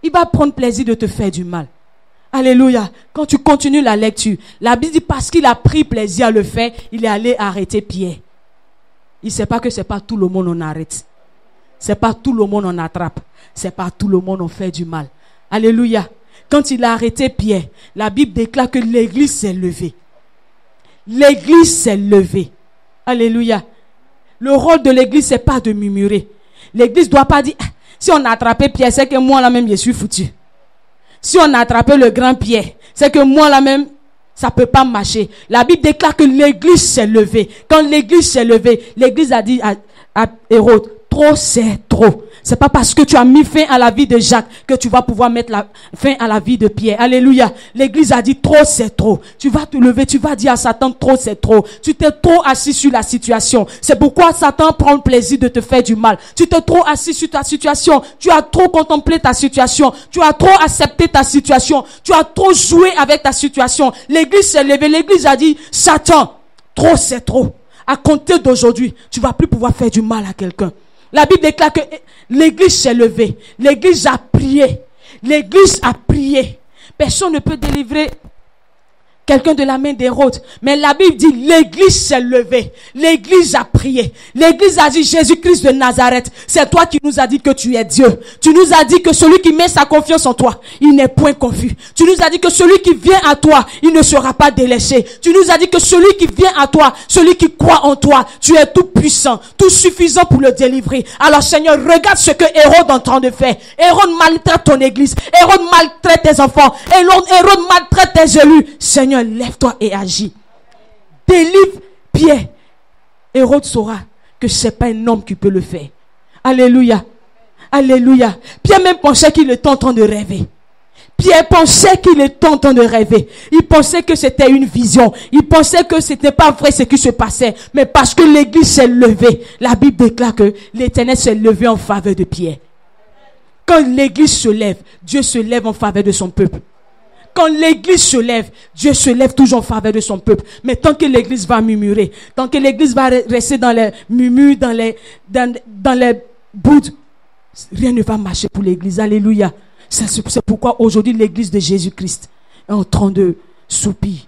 Il va prendre plaisir de te faire du mal. Alléluia. Quand tu continues la lecture, la Bible dit parce qu'il a pris plaisir à le faire, il est allé arrêter Pierre. Il ne sait pas que ce n'est pas tout le monde on arrête. Ce n'est pas tout le monde on attrape. Ce n'est pas tout le monde on fait du mal. Alléluia. Quand il a arrêté Pierre, la Bible déclare que l'église s'est levée. L'église s'est levée. Alléluia. Le rôle de l'église, ce n'est pas de murmurer. L'église ne doit pas dire, si on a attrapé Pierre, c'est que moi là-même, je suis foutu. Si on a attrapé le grand Pierre, c'est que moi là-même, ça ne peut pas marcher. La Bible déclare que l'église s'est levée. Quand l'église s'est levée, l'église a dit à Hérode, trop c'est trop. C'est pas parce que tu as mis fin à la vie de Jacques que tu vas pouvoir mettre fin à la vie de Pierre. Alléluia. L'église a dit trop c'est trop. Tu vas te lever, tu vas dire à Satan trop c'est trop. Tu t'es trop assis sur la situation. C'est pourquoi Satan prend le plaisir de te faire du mal. Tu t'es trop assis sur ta situation. Tu as trop contemplé ta situation. Tu as trop accepté ta situation. Tu as trop joué avec ta situation. L'église s'est levée. L'église a dit Satan, trop c'est trop. À compter d'aujourd'hui, tu vas plus pouvoir faire du mal à quelqu'un. La Bible déclare que l'église s'est levée. L'église a prié. L'église a prié. Personne ne peut délivrer quelqu'un de la main d'Hérode. Mais la Bible dit l'église s'est levée. L'église a prié. L'église a dit Jésus-Christ de Nazareth, c'est toi qui nous as dit que tu es Dieu. Tu nous as dit que celui qui met sa confiance en toi, il n'est point confus. Tu nous as dit que celui qui vient à toi, il ne sera pas délaissé. Tu nous as dit que celui qui vient à toi, celui qui croit en toi, tu es tout puissant, tout suffisant pour le délivrer. Alors Seigneur, regarde ce que Hérode est en train de faire. Hérode maltraite ton église. Hérode maltraite tes enfants. Hérode maltraite tes élus. Seigneur, lève-toi et agis. Délivre Pierre. Hérode saura que ce n'est pas un homme qui peut le faire. Alléluia. Alléluia. Pierre même pensait qu'il était en train de rêver. Pierre pensait qu'il était en train de rêver. Il pensait que c'était une vision. Il pensait que ce n'était pas vrai ce qui se passait. Mais parce que l'église s'est levée, la Bible déclare que l'Éternel s'est levé en faveur de Pierre. Quand l'église se lève, Dieu se lève en faveur de son peuple. Quand l'église se lève, Dieu se lève toujours en faveur de son peuple. Mais tant que l'église va murmurer, tant que l'église va rester dans les murmures, dans les boudes, rien ne va marcher pour l'église. Alléluia. C'est pourquoi aujourd'hui l'église de Jésus-Christ est en train de soupir.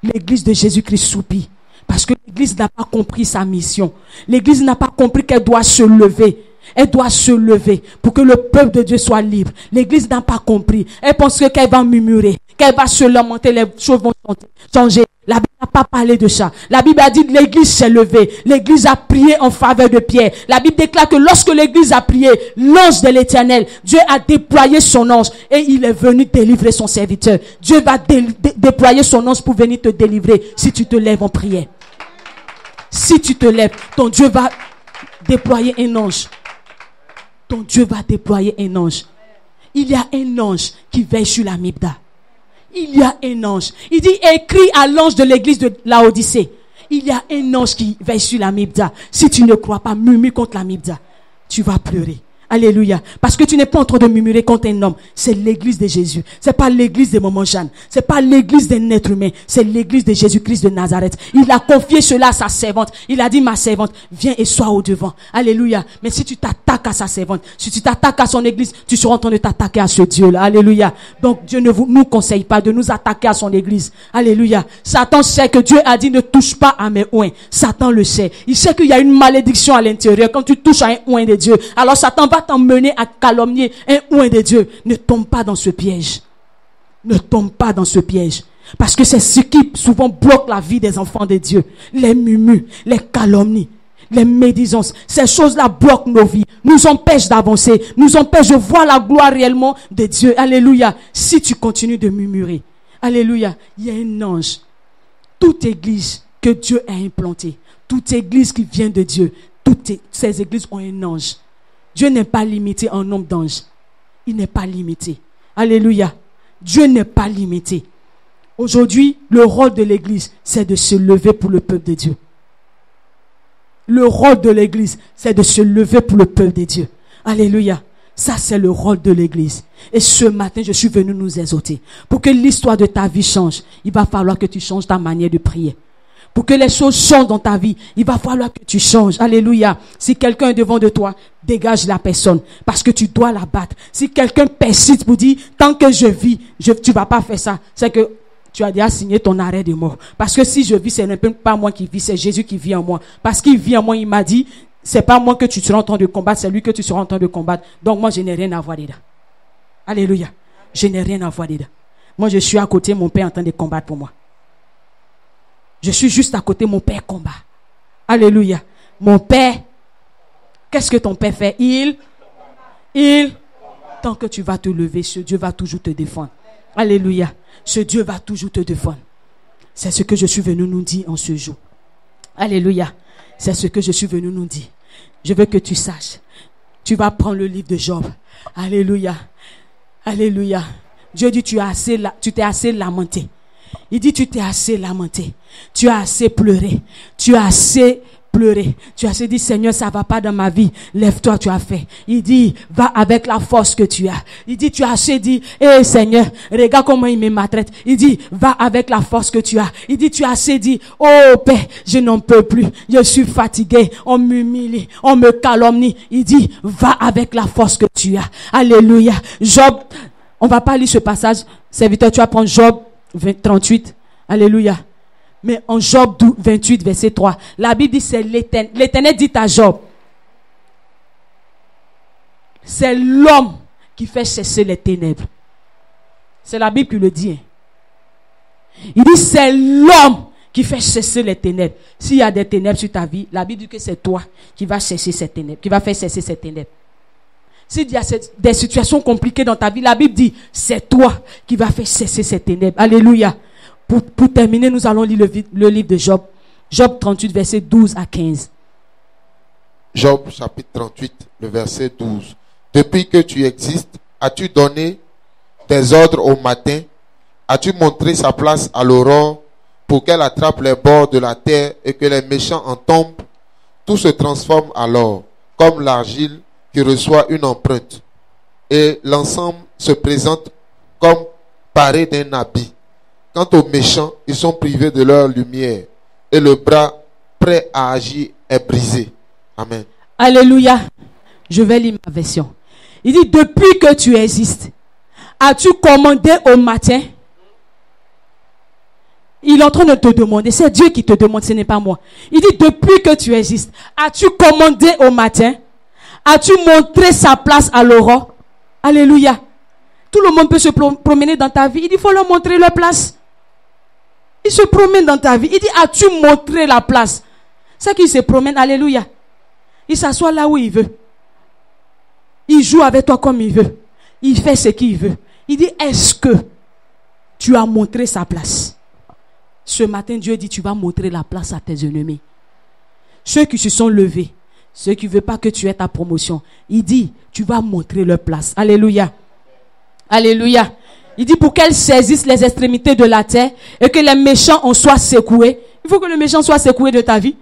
L'église de Jésus-Christ soupire. Parce que l'église n'a pas compris sa mission. L'église n'a pas compris qu'elle doit se lever. Elle doit se lever pour que le peuple de Dieu soit libre. L'église n'a pas compris. Elle pense qu'elle va murmurer, qu'elle va se lamenter, les choses vont changer. La Bible n'a pas parlé de ça. La Bible a dit que l'église s'est levée. L'église a prié en faveur de Pierre. La Bible déclare que lorsque l'église a prié, l'ange de l'Éternel, Dieu a déployé son ange et il est venu délivrer son serviteur. Dieu va déployer son ange pour venir te délivrer si tu te lèves en prière. Si tu te lèves, ton Dieu va déployer un ange. Ton Dieu va déployer un ange. Il y a un ange qui veille sur la Mibda. Il y a un ange. Il dit, écris à l'ange de l'église de Laodicée. Il y a un ange qui veille sur la Mibda. Si tu ne crois pas, murmure contre la Mibda. Tu vas pleurer. Alléluia. Parce que tu n'es pas en train de murmurer contre un homme. C'est l'église de Jésus. C'est pas l'église de Maman Jeanne. C'est pas l'église d'un être humain. C'est l'église de Jésus-Christ de Nazareth. Il a confié cela à sa servante. Il a dit, ma servante, viens et sois au devant. Alléluia. Mais si tu t'attaques à sa servante, si tu t'attaques à son église, tu seras en train de t'attaquer à ce Dieu-là. Alléluia. Donc Dieu ne nous conseille pas de nous attaquer à son église. Alléluia. Satan sait que Dieu a dit, ne touche pas à mes oins. Satan le sait. Il sait qu'il y a une malédiction à l'intérieur quand tu touches à un oint de Dieu. Alors Satan va t'emmener à calomnier un oint de Dieu. Ne tombe pas dans ce piège. Ne tombe pas dans ce piège. Parce que c'est ce qui souvent bloque la vie des enfants de Dieu. Les murmures, les calomnies, les médisances. Ces choses-là bloquent nos vies. Nous empêchent d'avancer. Nous empêchent de voir la gloire réellement de Dieu. Alléluia. Si tu continues de murmurer. Alléluia. Il y a un ange. Toute église que Dieu a implantée. Toute église qui vient de Dieu. Toutes ces églises ont un ange. Dieu n'est pas limité en nombre d'anges. Il n'est pas limité. Alléluia. Dieu n'est pas limité. Aujourd'hui, le rôle de l'église, c'est de se lever pour le peuple de Dieu. Le rôle de l'église, c'est de se lever pour le peuple de Dieu. Alléluia. Ça, c'est le rôle de l'église. Et ce matin, je suis venu nous exhorter. Pour que l'histoire de ta vie change, il va falloir que tu changes ta manière de prier. Pour que les choses changent dans ta vie, il va falloir que tu changes. Alléluia. Si quelqu'un est devant de toi, dégage la personne. Parce que tu dois la battre. Si quelqu'un persiste pour dire, tant que je vis, tu vas pas faire ça. C'est que tu as déjà signé ton arrêt de mort. Parce que si je vis, ce n'est pas moi qui vis, c'est Jésus qui vit en moi. Parce qu'il vit en moi, il m'a dit, c'est pas moi que tu seras en train de combattre, c'est lui que tu seras en train de combattre. Donc moi, je n'ai rien à voir dedans. Alléluia. Je n'ai rien à voir dedans. Moi, je suis à côté, mon Père est en train de combattre pour moi. Je suis juste à côté, mon Père combat. Alléluia. Mon Père, qu'est-ce que ton Père fait? Tant que tu vas te lever, ce Dieu va toujours te défendre. Alléluia. Ce Dieu va toujours te défendre. C'est ce que je suis venu nous dire en ce jour. Alléluia. C'est ce que je suis venu nous dire. Je veux que tu saches. Tu vas prendre le livre de Job. Alléluia. Alléluia. Dieu dit, tu t'es assez lamenté. Il dit, tu t'es assez lamenté. Tu as assez pleuré. Tu as assez pleuré. Tu as assez dit, Seigneur, ça va pas dans ma vie. Lève-toi, tu as fait. Il dit, va avec la force que tu as. Il dit, tu as assez dit, Seigneur, regarde comment il me maltraite. Il dit, va avec la force que tu as. Il dit, tu as assez dit, oh Père, je n'en peux plus. Je suis fatigué. On m'humilie. On me calomnie. Il dit, va avec la force que tu as. Alléluia. Job, on va pas lire ce passage. Serviteur, tu vas prendre Job 38. Alléluia. Mais en Job 28, verset 3, la Bible dit, c'est l'Éternel. L'Éternel dit à Job, c'est l'homme qui fait cesser les ténèbres. C'est la Bible qui le dit. Il dit, c'est l'homme qui fait cesser les ténèbres. S'il y a des ténèbres sur ta vie, la Bible dit que c'est toi qui vas cesser ces ténèbres, qui va faire cesser ces ténèbres. S'il y a des situations compliquées dans ta vie, la Bible dit, c'est toi qui vas faire cesser ces ténèbres. Alléluia. Pour terminer, nous allons lire le livre de Job. Job 38, verset 12 à 15. Job, chapitre 38, le verset 12. Depuis que tu existes, as-tu donné des ordres au matin? As-tu montré sa place à l'aurore pour qu'elle attrape les bords de la terre et que les méchants en tombent? Tout se transforme alors, comme l'argile qui reçoit une empreinte. Et l'ensemble se présente comme paré d'un habit. Quant aux méchants, ils sont privés de leur lumière et le bras prêt à agir est brisé. Amen. Alléluia. Je vais lire ma version. Il dit, depuis que tu existes, as-tu commandé au matin? Il est en train de te demander. C'est Dieu qui te demande, ce n'est pas moi. Il dit, depuis que tu existes, as-tu commandé au matin? As-tu montré sa place à l'aurore? Alléluia. Tout le monde peut se promener dans ta vie. Il dit, il faut leur montrer leur place. Il se promène dans ta vie. Il dit, as-tu montré la place? C'est qu'il se promène, alléluia. Il s'assoit là où il veut. Il joue avec toi comme il veut. Il fait ce qu'il veut. Il dit, est-ce que tu as montré sa place? Ce matin, Dieu dit, tu vas montrer la place à tes ennemis. Ceux qui se sont levés, ceux qui ne veulent pas que tu aies ta promotion, il dit, tu vas montrer leur place. Alléluia. Alléluia. Il dit, pour qu'elles saisissent les extrémités de la terre et que les méchants en soient secoués. Il faut que le méchant soit secoué de ta vie.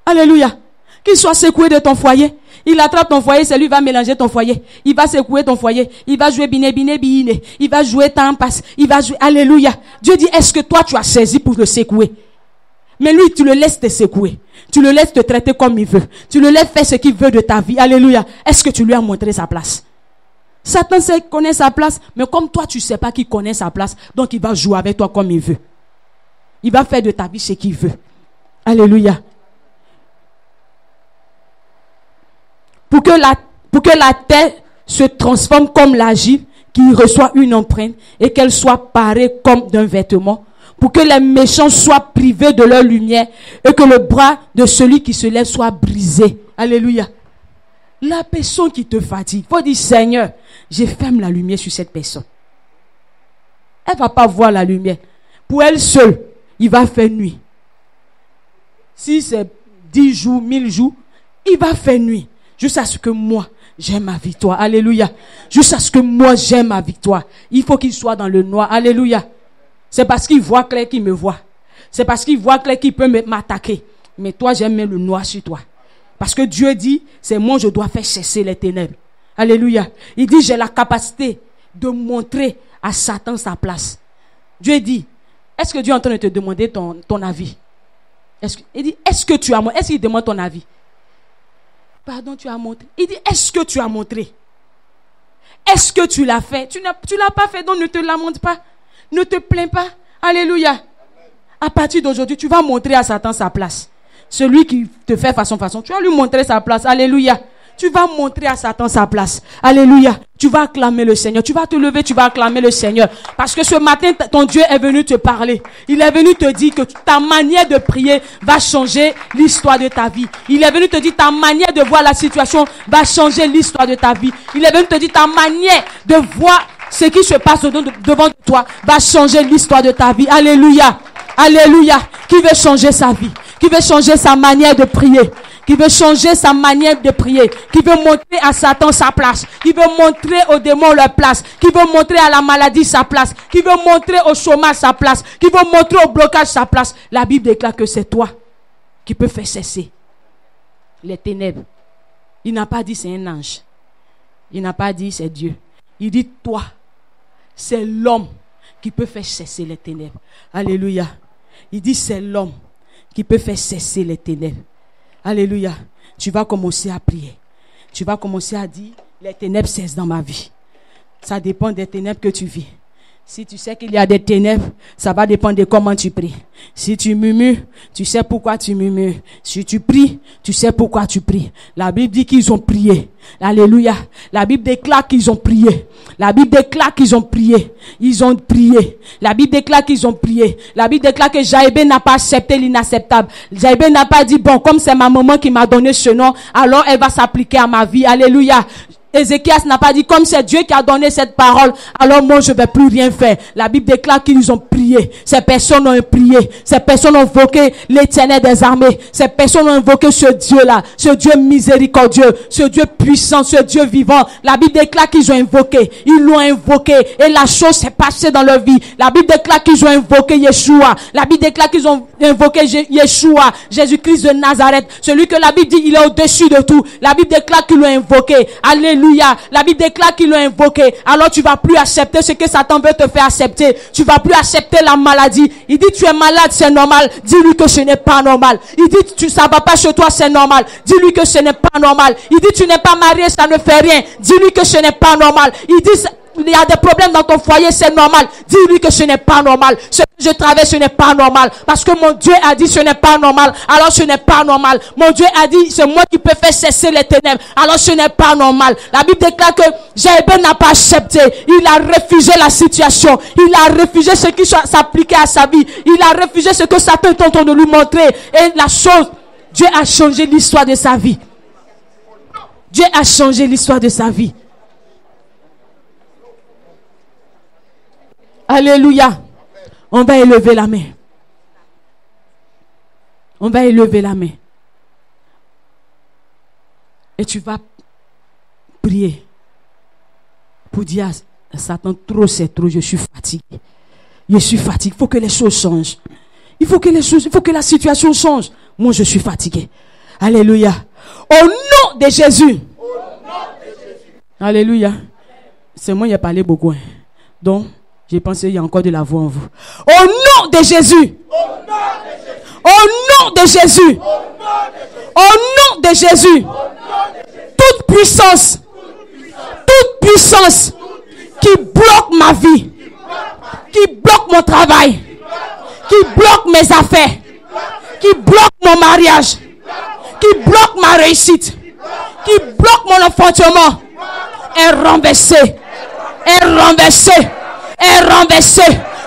Alléluia. Qu'il soit secoué de ton foyer. Il attrape ton foyer, c'est lui qui va mélanger ton foyer. Il va secouer ton foyer. Il va jouer biné, biné, biné. Il va jouer temps passe. Il va jouer. Alléluia. Dieu dit, est-ce que toi tu as saisi pour le secouer? Mais lui, tu le laisses te secouer. Tu le laisses te traiter comme il veut. Tu le laisses faire ce qu'il veut de ta vie. Alléluia. Est-ce que tu lui as montré sa place? Satan connaît sa place, mais comme toi tu ne sais pas qu'il connaît sa place, donc il va jouer avec toi comme il veut. Il va faire de ta vie ce qu'il veut. Alléluia. Pour que la terre se transforme comme l'argile qui reçoit une empreinte et qu'elle soit parée comme d'un vêtement. Pour que les méchants soient privés de leur lumière et que le bras de celui qui se lève soit brisé. Alléluia. La personne qui te fatigue, il faut dire, Seigneur, je ferme la lumière sur cette personne. Elle ne va pas voir la lumière. Pour elle seule, il va faire nuit. Si c'est 10 jours, 1000 jours, il va faire nuit. Jusqu'à ce que moi, j'aime ma victoire. Alléluia. Jusqu'à ce que moi, j'aime ma victoire. Il faut qu'il soit dans le noir. Alléluia. C'est parce qu'il voit clair qu'il me voit. C'est parce qu'il voit clair qu'il peut m'attaquer. Mais toi, j'aime le noir sur toi. Parce que Dieu dit, c'est moi je dois faire cesser les ténèbres. Alléluia. Il dit, j'ai la capacité de montrer à Satan sa place. Dieu dit, est-ce que Dieu est en train de te demander ton avis? Il dit, est-ce que tu as montré? Est-ce qu'il demande ton avis? Pardon, tu as montré. Il dit, est-ce que tu as montré? Est-ce que tu l'as fait? Tu l'as pas fait, donc ne te lamente pas. Ne te plains pas. Alléluia. À partir d'aujourd'hui, tu vas montrer à Satan sa place. Celui qui te fait façon, tu vas lui montrer sa place. Alléluia. Tu vas montrer à Satan sa place. Alléluia. Tu vas acclamer le Seigneur. Tu vas te lever, tu vas acclamer le Seigneur. Parce que ce matin, ton Dieu est venu te parler. Il est venu te dire que ta manière de prier va changer l'histoire de ta vie. Il est venu te dire ta manière de voir la situation va changer l'histoire de ta vie. Il est venu te dire ta manière de voir ce qui se passe devant toi va changer l'histoire de ta vie. Alléluia. Alléluia. Qui veut changer sa vie? Qui veut changer sa manière de prier? Qui veut changer sa manière de prier? Qui veut montrer à Satan sa place? Qui veut montrer aux démons leur place? Qui veut montrer à la maladie sa place? Qui veut montrer au chômage sa place? Qui veut montrer au blocage sa place? La Bible déclare que c'est toi qui peux faire cesser les ténèbres. Il n'a pas dit c'est un ange. Il n'a pas dit c'est Dieu. Il dit toi, c'est l'homme qui peut faire cesser les ténèbres. Alléluia. Il dit c'est l'homme qui peut faire cesser les ténèbres. Alléluia. Tu vas commencer à prier. Tu vas commencer à dire, les ténèbres cessent dans ma vie. Ça dépend des ténèbres que tu vis. Si tu sais qu'il y a des ténèbres, ça va dépendre de comment tu pries. Si tu murmures, tu sais pourquoi tu murmures. Si tu pries, tu sais pourquoi tu pries. La Bible dit qu'ils ont prié. Alléluia. La Bible déclare qu'ils ont prié. La Bible déclare qu'ils ont prié. Ils ont prié. La Bible déclare qu'ils ont prié. La Bible déclare que Jaïbé n'a pas accepté l'inacceptable. Jaïbé n'a pas dit, bon, comme c'est ma maman qui m'a donné ce nom, alors elle va s'appliquer à ma vie. Alléluia. Ézéchias n'a pas dit, comme c'est Dieu qui a donné cette parole, alors moi je ne vais plus rien faire. La Bible déclare qu'ils ont prié. Ces personnes ont prié. Ces personnes ont invoqué l'Éternel des armées. Ces personnes ont invoqué ce Dieu-là, ce Dieu miséricordieux, ce Dieu puissant, ce Dieu vivant. La Bible déclare qu'ils ont invoqué. Ils l'ont invoqué et la chose s'est passée dans leur vie. La Bible déclare qu'ils ont invoqué Yeshua. La Bible déclare qu'ils ont invoqué Yeshua, Jésus-Christ de Nazareth. Celui que la Bible dit, il est au-dessus de tout. La Bible déclare qu'ils l'ont invoqué. Alléluia. La Bible déclare qu'ils l'ont invoqué. Alors tu vas plus accepter ce que Satan veut te faire accepter. Tu vas plus accepter la maladie. Il dit tu es malade, c'est normal. Dis-lui que ce n'est pas normal. Il dit ça va pas chez toi, c'est normal. Dis-lui que ce n'est pas normal. Il dit tu n'es pas marié, ça ne fait rien. Dis-lui que ce n'est pas normal. Il dit il y a des problèmes dans ton foyer, c'est normal. Dis-lui que ce n'est pas normal. Ce que je traverse, ce n'est pas normal. Parce que mon Dieu a dit ce n'est pas normal. Alors ce n'est pas normal. Mon Dieu a dit c'est moi qui peux faire cesser les ténèbres. Alors ce n'est pas normal. La Bible déclare que Jéhébé n'a pas accepté. Il a refusé la situation. Il a refusé ce qui s'appliquait à sa vie. Il a refusé ce que Satan est en train de lui montrer. Et la chose, Dieu a changé l'histoire de sa vie. Dieu a changé l'histoire de sa vie. Alléluia. On va élever la main. On va élever la main. Et tu vas prier pour dire à Satan, trop c'est trop, je suis fatigué. Je suis fatigué. Il faut que les choses changent. Il faut que la situation change. Moi, je suis fatigué. Alléluia. Au nom de Jésus. Alléluia. C'est moi qui ai parlé beaucoup. Donc, j'ai pensé qu'il y a encore de la voix en vous. Au nom de Jésus. Au nom de Jésus. Au nom de Jésus. Toute puissance qui bloque ma vie, qui bloque mon travail, qui bloque mes affaires, qui bloque mon mariage, qui bloque ma réussite, qui bloque mon enfantement, est renversé, est renversé, est renversé.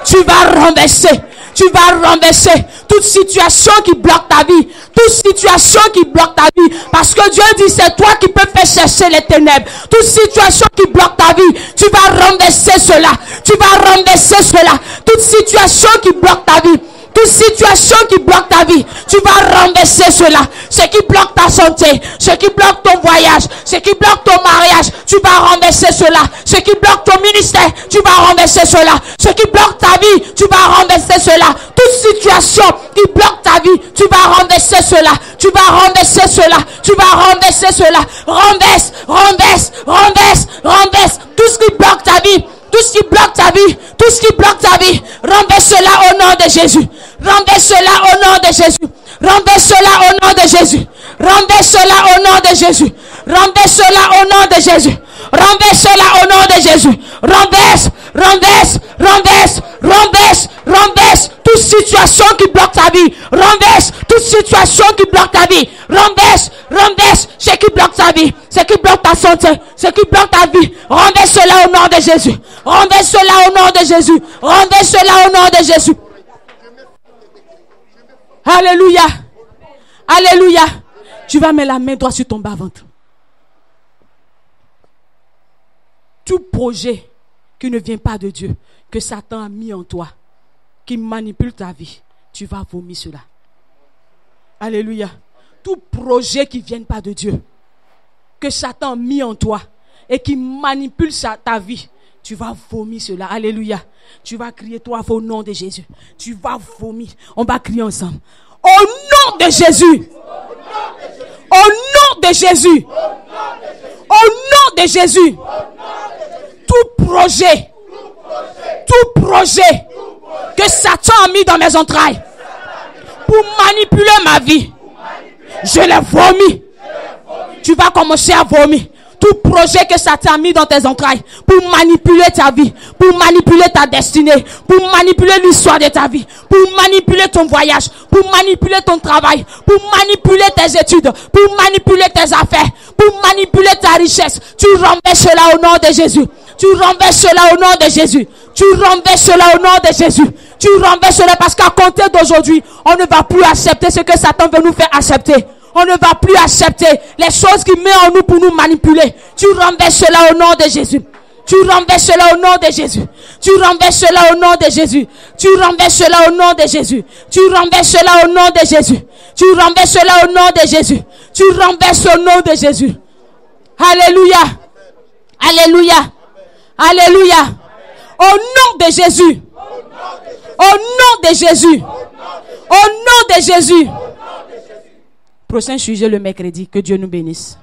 Tu vas renverser. Tu vas renverser toute situation qui bloque ta vie. Toute situation qui bloque ta vie. Parce que Dieu dit c'est toi qui peux faire chercher les ténèbres. Toute situation qui bloque ta vie. Tu vas renverser cela. Tu vas renverser cela. Toute situation qui bloque ta vie. Toute situation qui bloque ta vie, tu vas renverser cela. Ce qui bloque ta santé, ce qui bloque ton voyage, ce qui bloque ton mariage, tu vas renverser cela. Ce qui bloque ton ministère, tu vas renverser cela. Ce qui bloque ta vie, tu vas renverser cela. Toute situation qui bloque ta vie, tu vas renverser cela. Tu vas renverser cela. Tu vas renverser cela. Renverse, renverse, renverse, renverse. Tout ce qui bloque ta vie. Tout ce qui bloque ta vie, tout ce qui bloque ta vie, renverse cela au nom de Jésus. Renverse cela au nom de Jésus. Renverse cela au nom de Jésus. Renverse cela au nom de Jésus. Renverse cela au nom de Jésus. Renverse cela au nom de Jésus. Renverse, renverse, renverse, renverse, renverse toute situation qui bloque ta vie. Renverse toute situation qui bloque ta vie. Renverse, renverse ce qui bloque ta vie, ce qui bloque ta santé, ce qui bloque ta vie. Renverse cela au nom de Jésus. Renverse cela au nom de Jésus. Renverse cela au nom de Jésus. Alléluia. Alléluia. Tu vas mettre la main droite sur ton bas-ventre. Tout projet qui ne vient pas de Dieu, que Satan a mis en toi, qui manipule ta vie, tu vas vomir cela. Alléluia. Tout projet qui ne vient pas de Dieu, que Satan a mis en toi et qui manipule ta vie, tu vas vomir cela. Alléluia. Tu vas crier toi au nom de Jésus. Tu vas vomir. On va crier ensemble. Au nom de Jésus. Au nom de Jésus. Au nom de Jésus. Tout projet que Satan a mis dans mes entrailles pour manipuler ma vie, je les vomis. Tu vas commencer à vomir. Tout projet que Satan a mis dans tes entrailles pour manipuler ta vie, pour manipuler ta destinée, pour manipuler l'histoire de ta vie, pour manipuler ton voyage, pour manipuler ton travail, pour manipuler tes études, pour manipuler tes affaires, pour manipuler ta richesse. Tu renverses cela au nom de Jésus. Tu renverses cela au nom de Jésus. Tu renverses cela au nom de Jésus. Tu renverses cela parce qu'à compter d'aujourd'hui, on ne va plus accepter ce que Satan veut nous faire accepter. On ne va plus accepter les choses qu'il met en nous pour nous manipuler. Tu renverses cela au nom de Jésus. Tu renverses cela au nom de Jésus. Tu renverses cela au nom de Jésus. Tu renverses cela au nom de Jésus. Tu renverses cela au nom de Jésus. Tu renverses cela au nom de Jésus. Tu renverses au nom de Jésus. Alléluia. Alléluia. Alléluia. Au nom de Jésus. Au nom de Jésus. Au nom de Jésus. Prochain sujet le mercredi. Que Dieu nous bénisse.